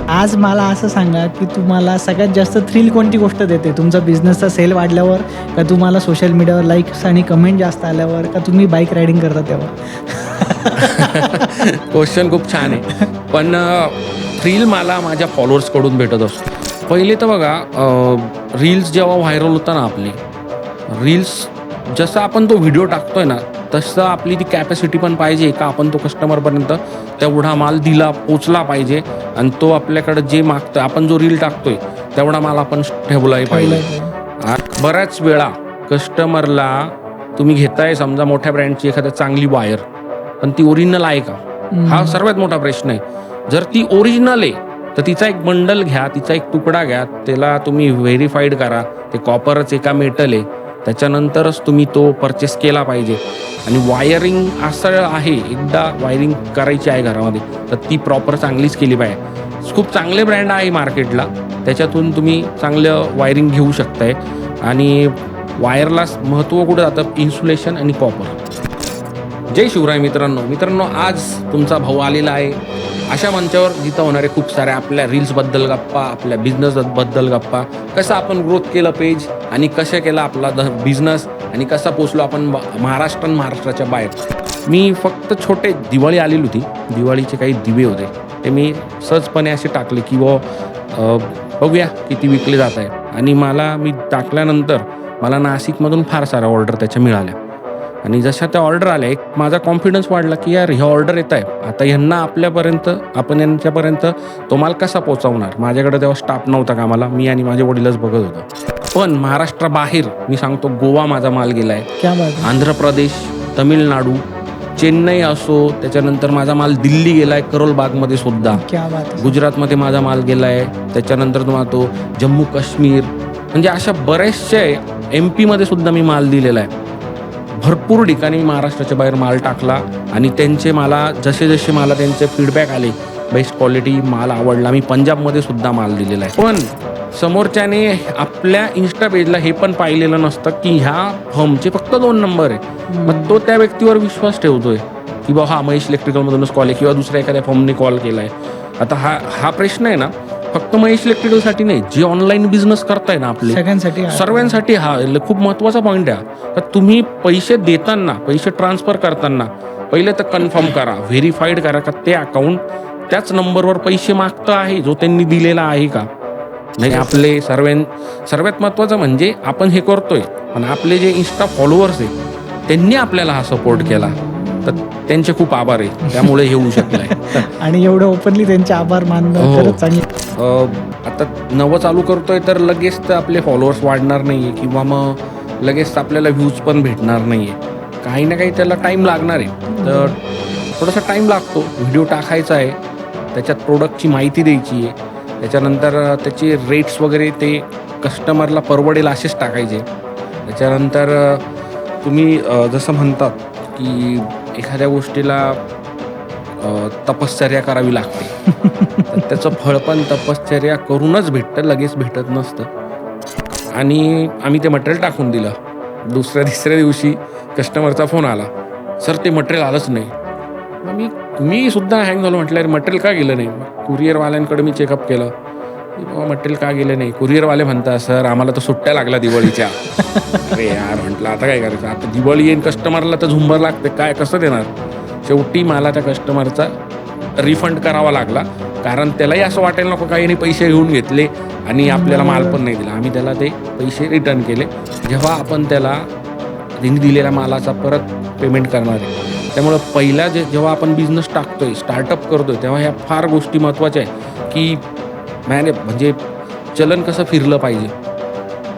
आज मला असं सांगा की तुम्हाला सगळ्यात जास्त थ्रिल कोणती गोष्ट देते? तुमचा बिझनेसचा सेल वाढल्यावर, का तुम्हाला सोशल मीडियावर लाईक्स आणि कमेंट जास्त आल्यावर, का तुम्ही बाईक रायडिंग करता तेव्हा? क्वेश्चन खूप छान आहे. पण थ्रिल मला माझ्या फॉलोअर्सकडून भेटत असतो. पहिले तर बघा, रील्स जेव्हा व्हायरल होता ना आपली, रील्स जसा आपण तो व्हिडिओ टाकतोय ना, तसं आपली ती कॅपॅसिटी पण पाहिजे का आपण तो कस्टमरपर्यंत तेवढा माल पोचला पाहिजे आणि तो आपल्याकडे जे मागतोय, आपण जो रील टाकतोय तेवढा माल आपण ठेवलाही पाहिजे. बऱ्याच वेळा कस्टमरला तुम्ही घेताय समजा मोठ्या ब्रँडची एखाद्या चांगली वायर, पण ती ओरिजिनल आहे का? हा सर्वात मोठा प्रश्न आहे. जर ती ओरिजिनल आहे तर तिचा एक बंडल घ्या, तिचा एक तुकडा घ्या, त्याला तुम्ही व्हेरीफाईड करा ते कॉपरच आहे का मेटल आहे, त्याच्यानंतरच तुम्ही तो परचेस केला पाहिजे. आणि वायरिंग असं आहे, एकदा वायरिंग करायची आहे घरामध्ये तर ती प्रॉपर चांगलीच केली पाहिजे. खूप चांगले ब्रँड आहे मार्केटला, त्याच्यातून तुम्ही चांगलं वायरिंग घेऊ शकताय. आणि वायरला महत्त्व कुठं जातं? इन्सुलेशन आणि कॉपर. जय शिवराय मित्रांनो, आज तुमचा भाऊ आलेला आहे अशा मंचावर जिथं होणारे खूप साऱ्या आपल्या रील्सबद्दल गप्पा, आपल्या बिझनेसबद्दल गप्पा, कसं आपण ग्रोथ केलं पेज आणि कसं केलं आपला बिझनेस आणि कसा पोचलो आपण महाराष्ट्राच्या बाहेर. मी फक्त छोटे दिवाळी आलेली होती, दिवाळीचे काही दिवे होते ते मी सहजपणे असे टाकले की बघूया किती विकले जात आहे. आणि मी टाकल्यानंतर मला नाशिकमधून फार साऱ्या ऑर्डर त्याच्या मिळाल्या. आणि जशा त्या ऑर्डर आल्या, एक माझा कॉन्फिडन्स वाढला की यार ह्या ऑर्डर येत आहे, आता यांना आपण यांच्यापर्यंत तो माल कसा पोहोचवणार. माझ्याकडे तेव्हा स्टाफ नव्हता कामाला, मी आणि माझे वडीलच बघत होतो. पण महाराष्ट्राबाहेर मी सांगतो, गोवा माझा माल गेलाय, आंध्र प्रदेश, तामिळनाडू, चेन्नई असो, त्याच्यानंतर माझा माल दिल्ली गेलाय, करोलबागमध्ये सुद्धा, गुजरातमध्ये माझा माल गेलाय, त्याच्यानंतर तुम्हाला तो जम्मू काश्मीर, म्हणजे अशा बरेचसे MP मध्ये सुद्धा मी माल दिलेला आहे. भरपूर ठिकाणी महाराष्ट्राच्या बाहेर माल टाकला आणि त्यांचे जसे मला त्यांचे फीडबॅक आले, बेस्ट क्वालिटी माल आवडला. मी पंजाबमध्ये सुद्धा माल दिलेला आहे. पण समोरच्याने आपल्या इन्स्टा पेजला हे पण पाहिलेलं नसतं की ह्या फर्मचे फक्त 2 नंबर आहे. मग तो त्या व्यक्तीवर विश्वास ठेवतोय की बा हा महेश इलेक्ट्रिकलमधूनच कॉल आहे किंवा दुसऱ्या एखाद्या फर्मने कॉल केलाय. आता हा प्रश्न आहे ना, फक्त महेश इलेक्ट्रिकलसाठी नाही, जे ऑनलाईन बिझनेस करताय ना आपले सर्वांसाठी हा खूप महत्त्वाचा पॉईंट आहे. तर तुम्ही पैसे देताना, पैसे ट्रान्सफर करताना पहिले तर कन्फर्म करा, व्हेरीफाईड करा का ते अकाउंट त्याच नंबरवर पैसे मागतं आहे जो त्यांनी दिलेला आहे का नाही. आपले सर्वात महत्त्वाचं म्हणजे आपण हे करतोय, पण आपले जे इन्स्टा फॉलोअर्स आहे त्यांनी आपल्याला हा सपोर्ट केला, तर त्यांचे खूप आभार आहे, त्यामुळे हे होऊ शकलंय. आणि एवढं ओपनली त्यांचे आभार मानणं चांगले. आता नवं चालू करतोय तर लगेच तर आपले फॉलोअर्स वाढणार नाहीये किंवा मग लगेच आपल्याला व्ह्यूज पण भेटणार नाहीये. काही ना काही त्याला टाईम लागणार आहे. तर थोडासा टाईम लागतो. व्हिडिओ टाकायचा आहे, त्याच्यात प्रोडक्टची माहिती द्यायची आहे, त्याच्यानंतर त्याचे रेट्स वगैरे ते कस्टमरला परवडेल असेच टाकायचे. त्याच्यानंतर तुम्ही जसं म्हणतात की एखाद्या गोष्टीला तपश्चर्या करावी लागते, तर त्याचं फळ पण तपश्चर्या करूनच भेटतं, लगेच भेटत नसतं. आणि आम्ही ते मटेरियल टाकून दिलं. तिसऱ्या दिवशी कस्टमरचा फोन आला, सर ते मटेरियल आलंच नाही. मग मी सुद्धा हँग झालो, म्हटलं अरे मटेरियल का गेलं नाही. कुरिअरवाल्यांकडे मी चेकअप केलं, बाबा मटेरियल का गेलं नाही. कुरिअरवाले म्हणतात सर आम्हाला तर सुट्ट्या लागल्या दिवाळीच्या. अरे यार म्हटलं आता काय करायचं, आता दिवाळी येईन, कस्टमरला तर झुंबर लागते, काय कसं देणार. शेवटी मला त्या कस्टमरचा रिफंड करावा लागला, कारण त्यालाही असं वाटायला नको काही नाही पैसे घेऊन घेतले आणि आपल्याला माल पण नाही दिला. आम्ही त्याला ते पैसे रिटर्न केले, जेव्हा आपण त्याला त्यांनी दिलेल्या मालाचा परत पेमेंट करणार आहे. त्यामुळं पहिला जेव्हा आपण बिझनेस टाकतोय, स्टार्टअप करतोय, तेव्हा ह्या फार गोष्टी महत्त्वाच्या आहे की म्हणजे चलन कसं फिरलं पाहिजे,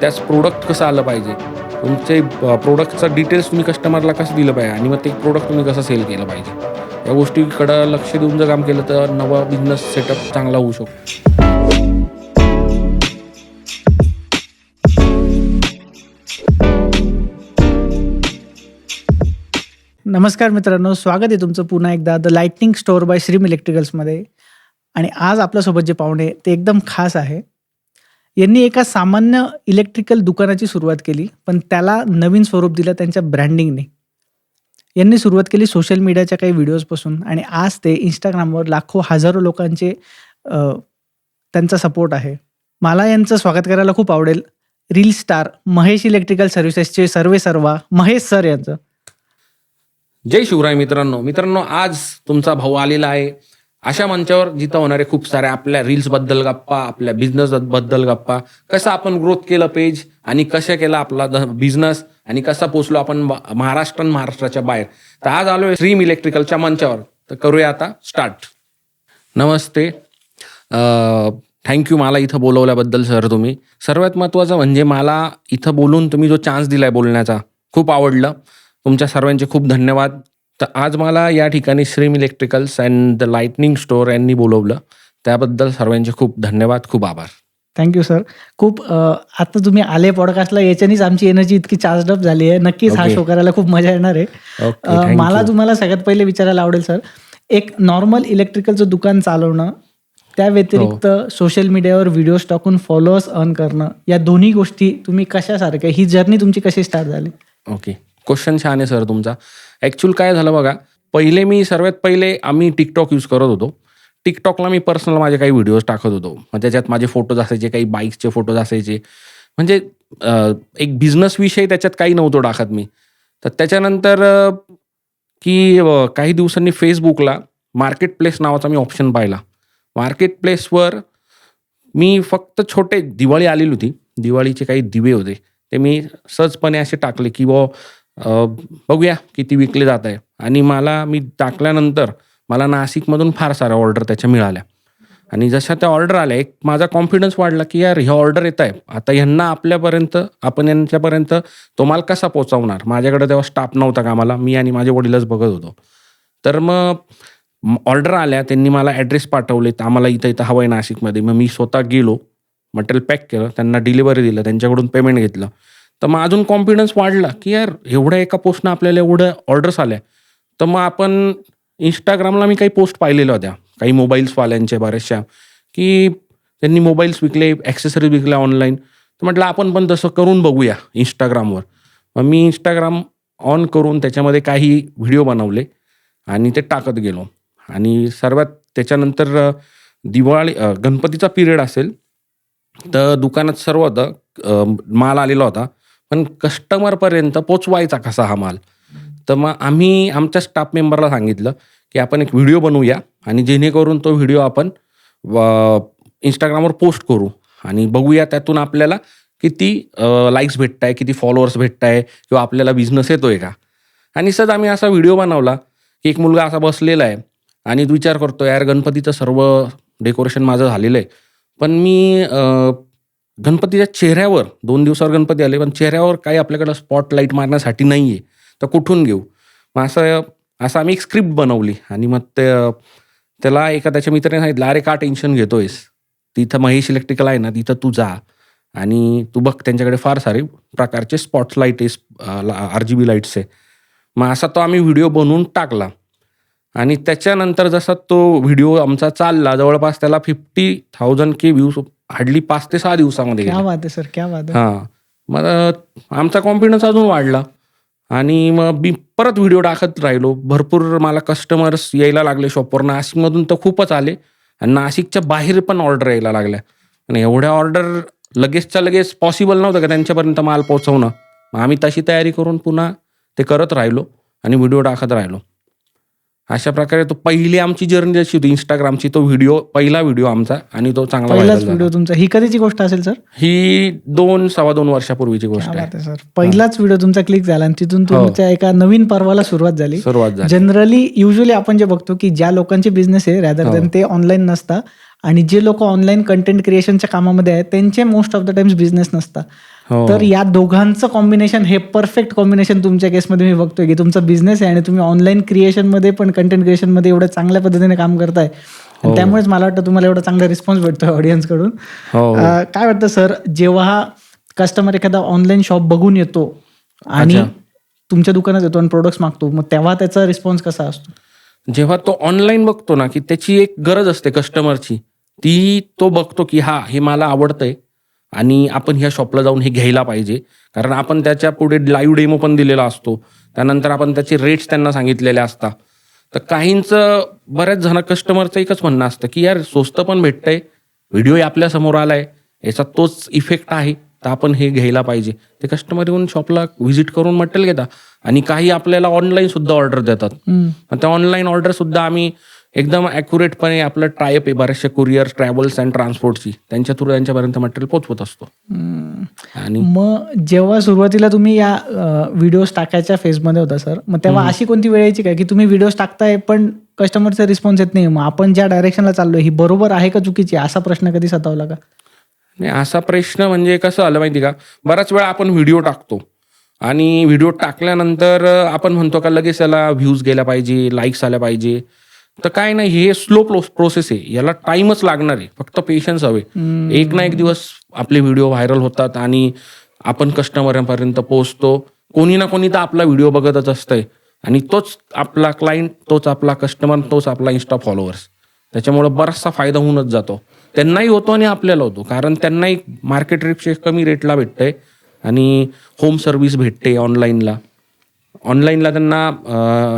त्याच प्रोडक्ट कसं आलं पाहिजे, तुमचे प्रोडक्टचं डिटेल्स तुम्ही कस्टमरला कसं दिलं पाहिजे आणि मग ते प्रोडक्ट तुम्ही कसं सेल केलं पाहिजे. या गोष्टीकडं लक्ष देऊन जर काम केलं तर नवा बिझनेस सेटअप चांगला होऊ शकतो. नमस्कार मित्रांनो, स्वागत आहे तुमचं पुन्हा एकदा द लाइटनिंग स्टोअर बाय श्रीम इलेक्ट्रिकल्समध्ये. आणि आज आपल्यासोबत जे पाहुणे ते एकदम खास आहे. यांनी एका सामान्य इलेक्ट्रिकल दुकानाची सुरुवात केली, पण त्याला नवीन स्वरूप दिलं त्यांच्या ब्रँडिंगने. यांनी सुरुवात केली सोशल मीडियाच्या काही व्हिडिओजपासून आणि आज ते इंस्टाग्रामवर लाखो हजारो लोकांचे त्यांचा सपोर्ट आहे. मला यांचं स्वागत करायला खूप आवडेल. रील स्टार महेश इलेक्ट्रिकल सर्व्हिसेसचे सर्वेसर्वा महेश सर यांचं. जय शिवराय मित्रांनो, आज तुमचा भाऊ आलेला आहे अशा मंचावर जिथं होणारे खूप साऱ्या आपल्या रील्स बद्दल गप्पा, आपल्या बिझनेस बद्दल गप्पा, कसं आपण ग्रोथ केलं पेज आणि कसं केलं आपला बिझनेस आणि कसा पोचलो आपण महाराष्ट्राच्या बाहेर. तर आज आलोय श्रीम इलेक्ट्रिकलच्या मंचावर. तर करूया आता स्टार्ट. नमस्ते, थँक्यू मला इथं बोलवल्याबद्दल सर. तुम्ही सर्वात महत्त्वाचं म्हणजे मला इथं बोलून तुम्ही जो चान्स दिलाय बोलण्याचा खूप आवडलं. तुमच्या सर्वांचे खूप धन्यवाद. तर आज मला या ठिकाणी श्रीम electricals and the lightning store यांनी बोलवलं, त्याबद्दल सर्वांचे खूप धन्यवाद, खूप आभार. Thank you sir. खूप आता तुम्ही आले पॉडकास्टला, याच्यानेच आमची एनर्जी इतकी चार्ज अप झाली आहे. नक्कीच हा Okay. शो करायला खूप मजा येणार आहे. Okay, मला तुम्हाला सगळ्यात पहिले विचारायला आवडेल सर, एक नॉर्मल इलेक्ट्रिकलचं दुकान चालवणं, त्या व्यतिरिक्त सोशल मीडियावर व्हिडिओज टाकून फॉलोअर्स अर्न करणं, या दोन्ही गोष्टी तुम्ही कशासारख्या, ही जर्नी तुमची कशी स्टार्ट झाली? ओके, क्वेश्चन छान आहे सर तुमचा. ॲक्च्युअल काय झालं बघा, सर्वात पहिले आम्ही टिकटॉक यूज करत होतो. टिकटॉकला मी पर्सनल माझे काही व्हिडिओज टाकत होतो. मग त्याच्यात माझे फोटोज असायचे, काही बाईक्सचे फोटोज असायचे. म्हणजे एक बिझनेस विषयी त्याच्यात काही नव्हतो टाकत मी. तर त्याच्यानंतर काही दिवसांनी फेसबुकला मार्केट प्लेस नावाचा मी ऑप्शन पाहिला. मार्केट प्लेसवर मी फक्त छोटे, दिवाळी आलेली होती, दिवाळीचे काही दिवे होते, ते मी सहजपणे असे टाकले की बघूया किती विकले जात आहे. आणि मी टाकल्यानंतर मला नाशिकमधून फार साऱ्या ऑर्डर त्याच्या मिळाल्या. आणि जशा त्या ऑर्डर आल्या, एक माझा कॉन्फिडन्स वाढला की यार ह्या ऑर्डर येत आहे, आता ह्यांना आपण यांच्यापर्यंत तो माल कसा पोहोचवणार. माझ्याकडे तेव्हा स्टाफ नव्हता कामाला, मी आणि माझे वडीलच बघत होतो. तर मग ऑर्डर आल्या, त्यांनी मला ॲड्रेस पाठवले, तर आम्हाला इथं हवं आहे नाशिकमध्ये. मग मी स्वतः गेलो, मटेरियल पॅक केलं, त्यांना डिलिव्हरी दिलं, त्यांच्याकडून पेमेंट घेतलं. तर मग अजून कॉन्फिडन्स वाढला की यार एवढ्या एका पोस्टनं आपल्याला एवढ्या ऑर्डर्स आल्या. तर मग आपण इंस्टाग्रामला मी काही पोस्ट पाहिलेल्या होत्या काही मोबाईल्सवाल्यांच्या बऱ्याचशा, की त्यांनी मोबाईल्स विकले, ॲक्सेसरीज विकल्या ऑनलाईन. तर म्हटलं आपण पण तसं करून बघूया इंस्टाग्रामवर. मग मी इंस्टाग्राम ऑन करून त्याच्यामध्ये काही व्हिडिओ बनवले आणि ते टाकत गेलो. आणि सर्वात त्याच्यानंतर गणपतीचा पिरियड असेल तर दुकानात सर्व होतं, माल आलेला होता, पण कस्टमरपर्यंत पोचवायचा कसा हा माल. तर मग आम्ही आमच्या स्टाफ मेंबरला सांगितलं की आपण एक व्हिडिओ बनवूया आणि जेणेकरून तो व्हिडिओ आपण इंस्टाग्रामवर पोस्ट करू आणि बघूया त्यातून आपल्याला किती लाईक्स भेटत आहे, किती फॉलोअर्स भेटत आहे, किंवा आपल्याला बिझनेस येतोय का. आणि सहज आम्ही असा व्हिडिओ बनवला की एक मुलगा असा बसलेला आहे आणि विचार करतो यार गणपतीचं सर्व डेकोरेशन माझं झालेलं आहे, पण मी गणपतीच्या चेहऱ्यावर 2 दिवसावर गणपती आले, पण चेहऱ्यावर काही आपल्याकडं स्पॉटलाईट मारण्यासाठी नाही आहे, तर कुठून घेऊ. मग असं आम्ही एक स्क्रिप्ट बनवली आणि मग त्याला एका त्याच्या मित्राने सांगितलं, अरे का टेन्शन घेतोयस, तिथं महेश इलेक्ट्रिकल आहे ना, तिथं तू जा आणि तू बघ, त्यांच्याकडे फार सारे प्रकारचे स्पॉट्सलाईट आहे, RGB लाईट्स आहे. मग असा तो आम्ही व्हिडिओ बनवून टाकला. आणि त्याच्यानंतर जसा तो व्हिडिओ आमचा चालला, जवळपास त्याला 50,000 व्ह्यूज हार्डली 5 ते 6 दिवसामध्ये क्या बात आहे सर, क्या बात आहे. हां, मग आमचा कॉन्फिडन्स अजून वाढला आणि मग मी परत व्हिडिओ टाकत राहिलो. भरपूर मला कस्टमर्स यायला लागले शॉपवर. नाशिकमधून तर खूपच आले आणि नाशिकच्या बाहेर पण ऑर्डर यायला लागल्या. आणि एवढ्या ऑर्डर लगेचच्या लगेच पॉसिबल नव्हतं का त्यांच्यापर्यंत माल पोहोचवणं. मग आम्ही तशी तयारी करून पुन्हा ते करत राहिलो आणि व्हिडिओ टाकत राहिलो. अशा प्रकारे तो पहिली आमची जर्नी जशी होती इंस्टाग्रामची, तो पहिला व्हिडिओ आमचा आणि तो चांगला पहिलाच व्हिडिओ तुमचा. ही कधीची गोष्ट असेल सर? ही 2-2.25 वर्षापूर्वीची गोष्ट आहे सर. पहिलाच व्हिडिओ तुमचा क्लिक झाला आणि तिथून तुमच्या एका नवीन पर्वाला सुरुवात झाली. जनरली युजली आपण जे बघतो की ज्या लोकांचे बिझनेस आहे रॅदर दॅन ते ऑनलाईन नसता, आणि जे लोक ऑनलाईन कंटेंट क्रिएशनच्या कामामध्ये आहेत त्यांचे most of the times business नसता. तर या दोघांचं कॉम्बिनेशन, हे परफेक्ट कॉम्बिनेशन तुमच्या केसमध्ये मी बघतोय की तुमचा बिझनेस आहे आणि तुम्ही ऑनलाईन क्रिएशनमध्ये पण, कंटेंट क्रिएशनमध्ये एवढ्या चांगल्या पद्धतीने काम करताय. त्यामुळेच मला वाटतं तुम्हाला एवढा चांगला रिस्पॉन्स भेटतोय ऑडियन्सकडून. काय वाटतं सर, जेव्हा कस्टमर एखादा ऑनलाईन शॉप बघून येतो आणि तुमच्या दुकानात येतो आणि प्रोडक्ट्स मागतो, मग तेव्हा त्याचा रिस्पॉन्स कसा असतो? जेव्हा तो ऑनलाईन बघतो ना, की त्याची एक गरज असते कस्टमरची, ती तो बघतो की हा, हे मला आवडतंय आणि आपण ह्या शॉपला जाऊन हे घ्यायला पाहिजे. कारण आपण त्याच्या पुढे लाईव्ह डेमो पण दिलेला असतो, त्यानंतर आपण त्याचे रेट्स त्यांना सांगितलेले असतात. तर काहींचं, बऱ्याच जण कस्टमरचं एकच म्हणणं असतं की यार स्वस्त पण भेटतंय व्हिडिओ आपल्या समोर आलाय, याचा तोच इफेक्ट आहे, तर आपण हे घ्यायला पाहिजे. ते कस्टमर येऊन शॉपला व्हिजिट करून मटेरियल घेतात आणि काही आपल्याला ऑनलाईन सुद्धा ऑर्डर देतात. मग त्या ऑनलाईन ऑर्डर सुद्धा आम्ही एकदम ॲक्युरेटपणे आपलं टायअप आहे बऱ्याचशा कुरिअर, ट्रॅव्हल्स अँड ट्रान्सपोर्टची, त्यांच्या थ्रू त्यांच्यापर्यंत मटेरियल पोहोचवत असतो. आणि मग जेव्हा सुरुवातीला तुम्ही या व्हिडिओज टाकायच्या फेजमध्ये होता सर, मग तेव्हा अशी कोणती वेळ यायची का की तुम्ही व्हिडिओज टाकताय पण कस्टमरचा रिस्पॉन्स येत नाही, मग आपण ज्या डायरेक्शनला चाललोय ही बरोबर आहे का चुकीची, असा प्रश्न कधी सतावला का? नाही, असा प्रश्न म्हणजे कसं आलं माहिती का, बराच वेळा आपण व्हिडिओ टाकतो आणि व्हिडिओ टाकल्यानंतर आपण म्हणतो का लगेच याला व्ह्यूज गेल्या पाहिजे, लाईक्स आल्या पाहिजे. तर काय नाही, हे स्लो प्रोसेस आहे, याला टाइमच लागणार आहे, फक्त पेशन्स हवे. एक ना एक दिवस आपले व्हिडिओ व्हायरल होतात आणि आपण कस्टमरपर्यंत पोहोचतो. कोणी ना कोणी तर आपला व्हिडिओ बघतच असतंय आणि तोच आपला क्लायंट, तोच आपला कस्टमर, तोच आपला इन्स्टा फॉलोअर्स. त्याच्यामुळे बराचसा फायदा होऊनच जातो, त्यांनाही होतो आणि आपल्याला होतो, कारण त्यांनाही मार्केट रेटचे कमी रेटला भेटतंय आणि होम सर्व्हिस भेटते ऑनलाईनला त्यांना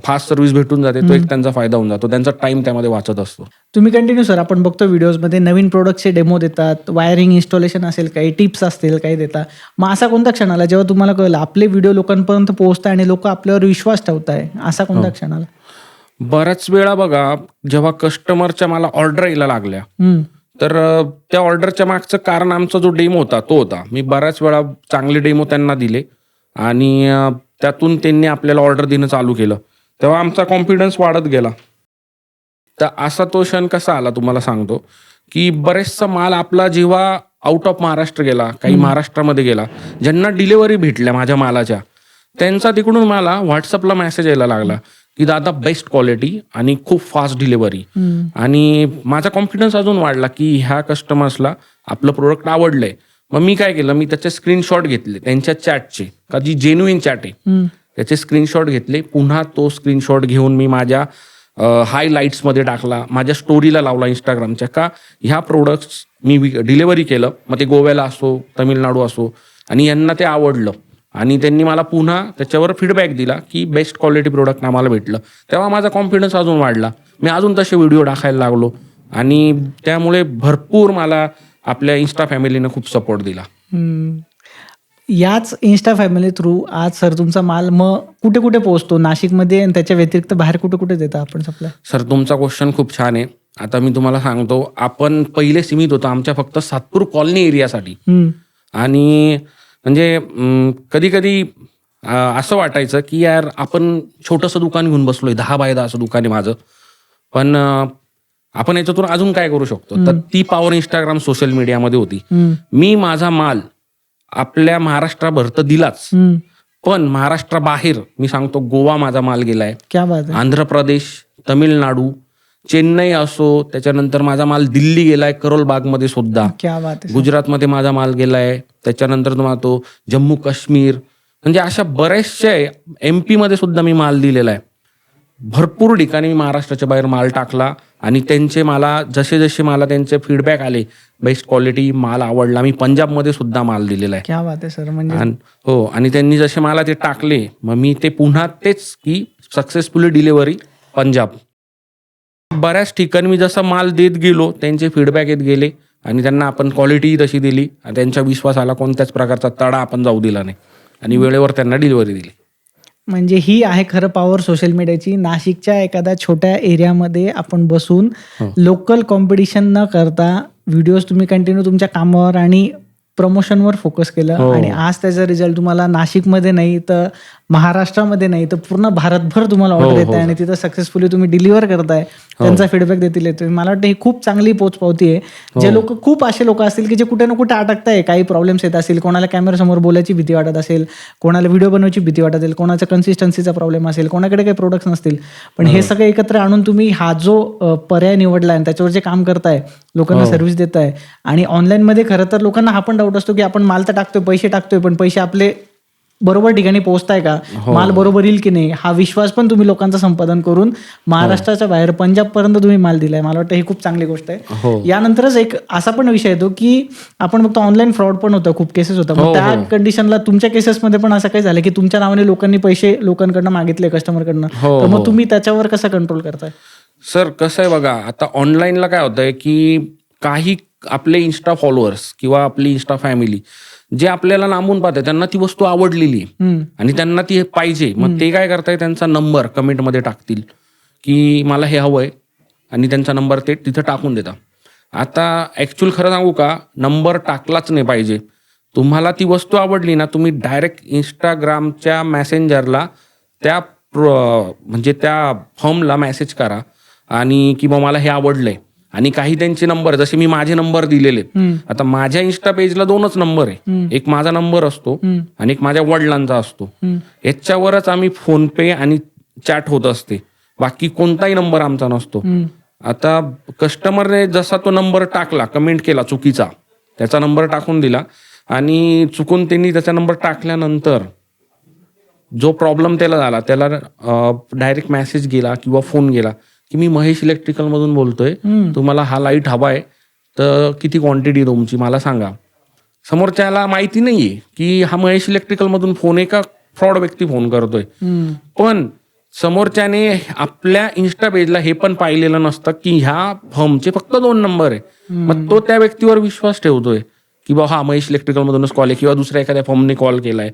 फास्ट सर्व्हिस भेटून जाते. तो एक त्यांचा फायदा होऊन जातो, त्यांचा टाइम त्यामध्ये वाचत असतो. तुम्ही कंटिन्यू सर, आपण बघतो व्हिडिओजमध्ये नवीन प्रोडक्टचे डेमो देतात, वायरिंग इन्स्टॉलेशन असेल, काही टिप्स असतील, काही देतात. मग असा कोणता क्षण आला जेव्हा तुम्हाला कळलं आपले व्हिडिओ लोकांपर्यंत पोहोचताय आणि लोक आपल्यावर विश्वास ठेवताय, असा कोणता क्षण आला? बऱ्याच वेळा बघा, जेव्हा कस्टमरच्या मला ऑर्डर यायला लागल्या, तर त्या ऑर्डरच्या मागचं कारण आमचा जो डेमो होता तो होता. मी बऱ्याच वेळा चांगले डेमो त्यांना दिले आणि त्यातून त्यांनी आपल्याला ऑर्डर देणं चालू केलं, तेव्हा आमचा कॉन्फिडन्स वाढत गेला. तर असा तो क्षण कसा आला तुम्हाला सांगतो, की बरेचसा माल आपला जेव्हा आउट ऑफ महाराष्ट्र गेला, काही महाराष्ट्रामध्ये गेला, ज्यांना डिलिव्हरी भेटल्या माझ्या मालाच्या, त्यांचा तिकडून मला व्हॉट्सअपला मेसेज यायला लागला की दादा बेस्ट क्वालिटी आणि खूप फास्ट डिलिव्हरी. आणि माझा कॉन्फिडन्स अजून वाढला की ह्या कस्टमर्सला आपलं प्रोडक्ट आवडलंय. मग मी काय केलं, मी त्याचे स्क्रीनशॉट घेतले त्यांच्या चॅटचे, का जी जेन्युइन चॅट आहे त्याचे स्क्रीनशॉट घेतले. पुन्हा तो स्क्रीनशॉट घेऊन मी माझ्या हायलाईट्समध्ये टाकला, माझ्या स्टोरीला लावला इंस्टाग्रामच्या, का ह्या प्रोडक्ट्स मी डिलिव्हरी केलं, मग ते गोव्याला असो, तमिळनाडू असो, आणि यांना ते आवडलं आणि त्यांनी मला पुन्हा त्याच्यावर फीडबॅक दिला की बेस्ट क्वालिटी प्रोडक्ट आम्हाला भेटलं. तेव्हा माझा कॉन्फिडन्स अजून वाढला, मी अजून तसे व्हिडिओ टाकायला लागलो आणि त्यामुळे भरपूर मला आपल्या इन्स्टा फॅमिलीनं खूप सपोर्ट दिला. याच इन्स्टा फॅमिली थ्रू आज सर तुमचा माल मग कुठे कुठे पोहोचतो नाशिकमध्ये आणि त्याच्या व्यतिरिक्त बाहेर कुठे कुठे देता आपण सप्लाय? सर, तुमचा क्वेश्चन खूप छान आहे. आता मी तुम्हाला सांगतो, आपण पहिले सीमित होतो आमच्या फक्त सातपूर कॉलनी एरियासाठी, आणि म्हणजे कधी कधी असं वाटायचं की यार आपण छोटंसं दुकान घेऊन बसलोय, 10 बाय 10 दुकान आहे माझं, पण आपण याच्यातून अजून काय करू शकतो. तर ती पॉवर इंस्टाग्राम सोशल मीडियामध्ये होती. मी माझा माल आपल्या महाराष्ट्राभर तर दिलाच, पण महाराष्ट्राबाहेर मी सांगतो, गोवा माझा माल गेलाय, क्या बात आहे, आंध्र प्रदेश, तमिळनाडू, चेन्नई असो, त्याच्यानंतर माझा माल दिल्ली गेलाय, करोल बागमध्ये सुद्धा, क्या बात आहे, गुजरातमध्ये माझा माल गेलाय, त्याच्यानंतर तुम्हाला तो जम्मू काश्मीर, म्हणजे अशा बऱ्याचशा MP मध्ये सुद्धा मी माल दिलेला आहे. भरपूर ठिकाणी मी महाराष्ट्राच्या बाहेर माल टाकला आणि त्यांचे मला जसे जसे मला त्यांचे फीडबॅक आले, बेस्ट क्वालिटी माल आवडला, मी पंजाबमध्ये सुद्धा माल दिलेला आहे. क्या बात आहे सर. म्हणजे हो, आणि त्यांनी जसे मला ते टाकले, मग मी ते पुन्हा तेच की सक्सेसफुली डिलिव्हरी पंजाब. बऱ्याच ठिकाणी मी जसा माल देत गेलो, त्यांचे फीडबॅक येत गेले आणि त्यांना आपण क्वालिटी तशी दिली आणि त्यांच्या विश्वासाला कोणत्याच प्रकारचा तडा आपण जाऊ दिला नाही आणि वेळेवर त्यांना डिलिव्हरी दिली. म्हणजे ही आहे खरं पॉवर सोशल मीडियाची. नाशिकच्या एखाद्या छोट्या एरियामध्ये आपण बसून लोकल कॉम्पिटिशन न करता व्हिडिओज तुम्ही कंटिन्यू तुमच्या कामावर आणि प्रमोशनवर फोकस केलं आणि आज त्याचा रिझल्ट तुम्हाला नाशिकमध्ये नाही तर महाराष्ट्रामध्ये नाही तर पूर्ण भारतभर तुम्हाला ऑर्डर येत आहे आणि तिथं सक्सेसफुली तुम्ही डिलिव्हर करताय, त्यांचा फीडबॅक देतील येतोय. मला वाटतं ही खूप चांगली पोचपावती आहे. जे लोक, खूप असे लोक असतील की जे कुठे ना कुठे अटकताय, काही प्रॉब्लेम्स येत असतील, कोणाला कॅमेरासमोर बोलायची भीती वाटत असेल, कोणाला व्हिडिओ बनवायची भीती वाटत असेल, कोणाचा कन्सिस्टन्सीचा प्रॉब्लेम असेल, कोणाकडे काही प्रोडक्ट्स नसतील, पण हे सगळं एकत्र आणून तुम्ही हा जो पर्याय निवडला आणि त्याच्यावर जे काम करताय, लोकांना सर्व्हिस देताय. आणि ऑनलाईनमध्ये खरं तर लोकांना हा पण डाऊट असतो की आपण माल तर टाकतोय, पैसे टाकतोय, पण पैसे आपले बरोबर ठिकाणी पोहोचताय का, माल बरोबर येईल की नाही, हा विश्वास पण तुम्ही लोकांचं संपादन करून महाराष्ट्राच्या बाहेर पंजाब पर्यंत तुम्ही माल दिलाय. मला वाटतं ही खूप चांगली गोष्ट आहे. यानंतरच एक असा पण विषय येतो की आपण बघतो ऑनलाईन फ्रॉड पण होतं, खूप केसेस होतात. त्या कंडिशनला तुमच्या केसेसमध्ये पण असं काही झालं की तुमच्या नावाने लोकांनी पैसे लोकांकडनं मागितले, कस्टमरकडनं, तर मग तुम्ही त्याच्यावर कसं कंट्रोल करताय? सर, कसं आहे बघा, आता ऑनलाईनला काय होतंय की काही आपले इन्स्टा फॉलोअर्स किंवा आपली इन्स्टा फॅमिली जे आपल्याला लांबून पाहते त्यांना ती वस्तू आवडलेली आहे आणि त्यांना ती पाहिजे, मग ते काय करताय, त्यांचा नंबर कमेंटमध्ये टाकतील की मला हे हवंय आणि त्यांचा नंबर ते तिथं टाकून देतात. आता ॲक्च्युअल खरं सांगू का, नंबर टाकलाच नाही पाहिजे. तुम्हाला ती वस्तू आवडली ना, तुम्ही डायरेक्ट इंस्टाग्रामच्या मेसेंजरला त्या म्हणजे त्या फर्मला मेसेज करा आणि की मला हे आवडलंय. आणि काही त्यांचे नंबर, जसे मी माझे नंबर दिलेले, आता माझ्या इन्स्टा पेजला 2च नंबर आहे, एक माझा नंबर असतो आणि एक माझ्या वडिलांचा असतो. याच्यावरच आम्ही फोन पे आणि चॅट होत असते, बाकी कोणताही नंबर आमचा नसतो. आता कस्टमरने जसा तो नंबर टाकला, कमेंट केला चुकीचा, त्याचा नंबर टाकून दिला आणि चुकून त्यांनी त्याचा नंबर टाकल्यानंतर जो प्रॉब्लेम त्याला झाला, त्याला डायरेक्ट मेसेज गेला किंवा फोन गेला की मी महेश इलेक्ट्रिकल मधून बोलतोय, तुम्हाला हा लाईट हवाय तर किती क्वांटिटी तुमची मला सांगा. समोरच्याला माहिती नाहीये की हा महेश इलेक्ट्रिकल मधून फोन आहे का फ्रॉड व्यक्ती फोन करतोय. पण समोरच्याने आपल्या इन्स्टा पेजला हे पण पाहिलेलं नसतं की ह्या फर्मचे फक्त 2 नंबर आहे. मग तो त्या व्यक्तीवर विश्वास ठेवतोय की हा महेश इलेक्ट्रिकल मधूनच कॉल आहे किंवा दुसऱ्या एखाद्या फर्मने कॉल केलाय.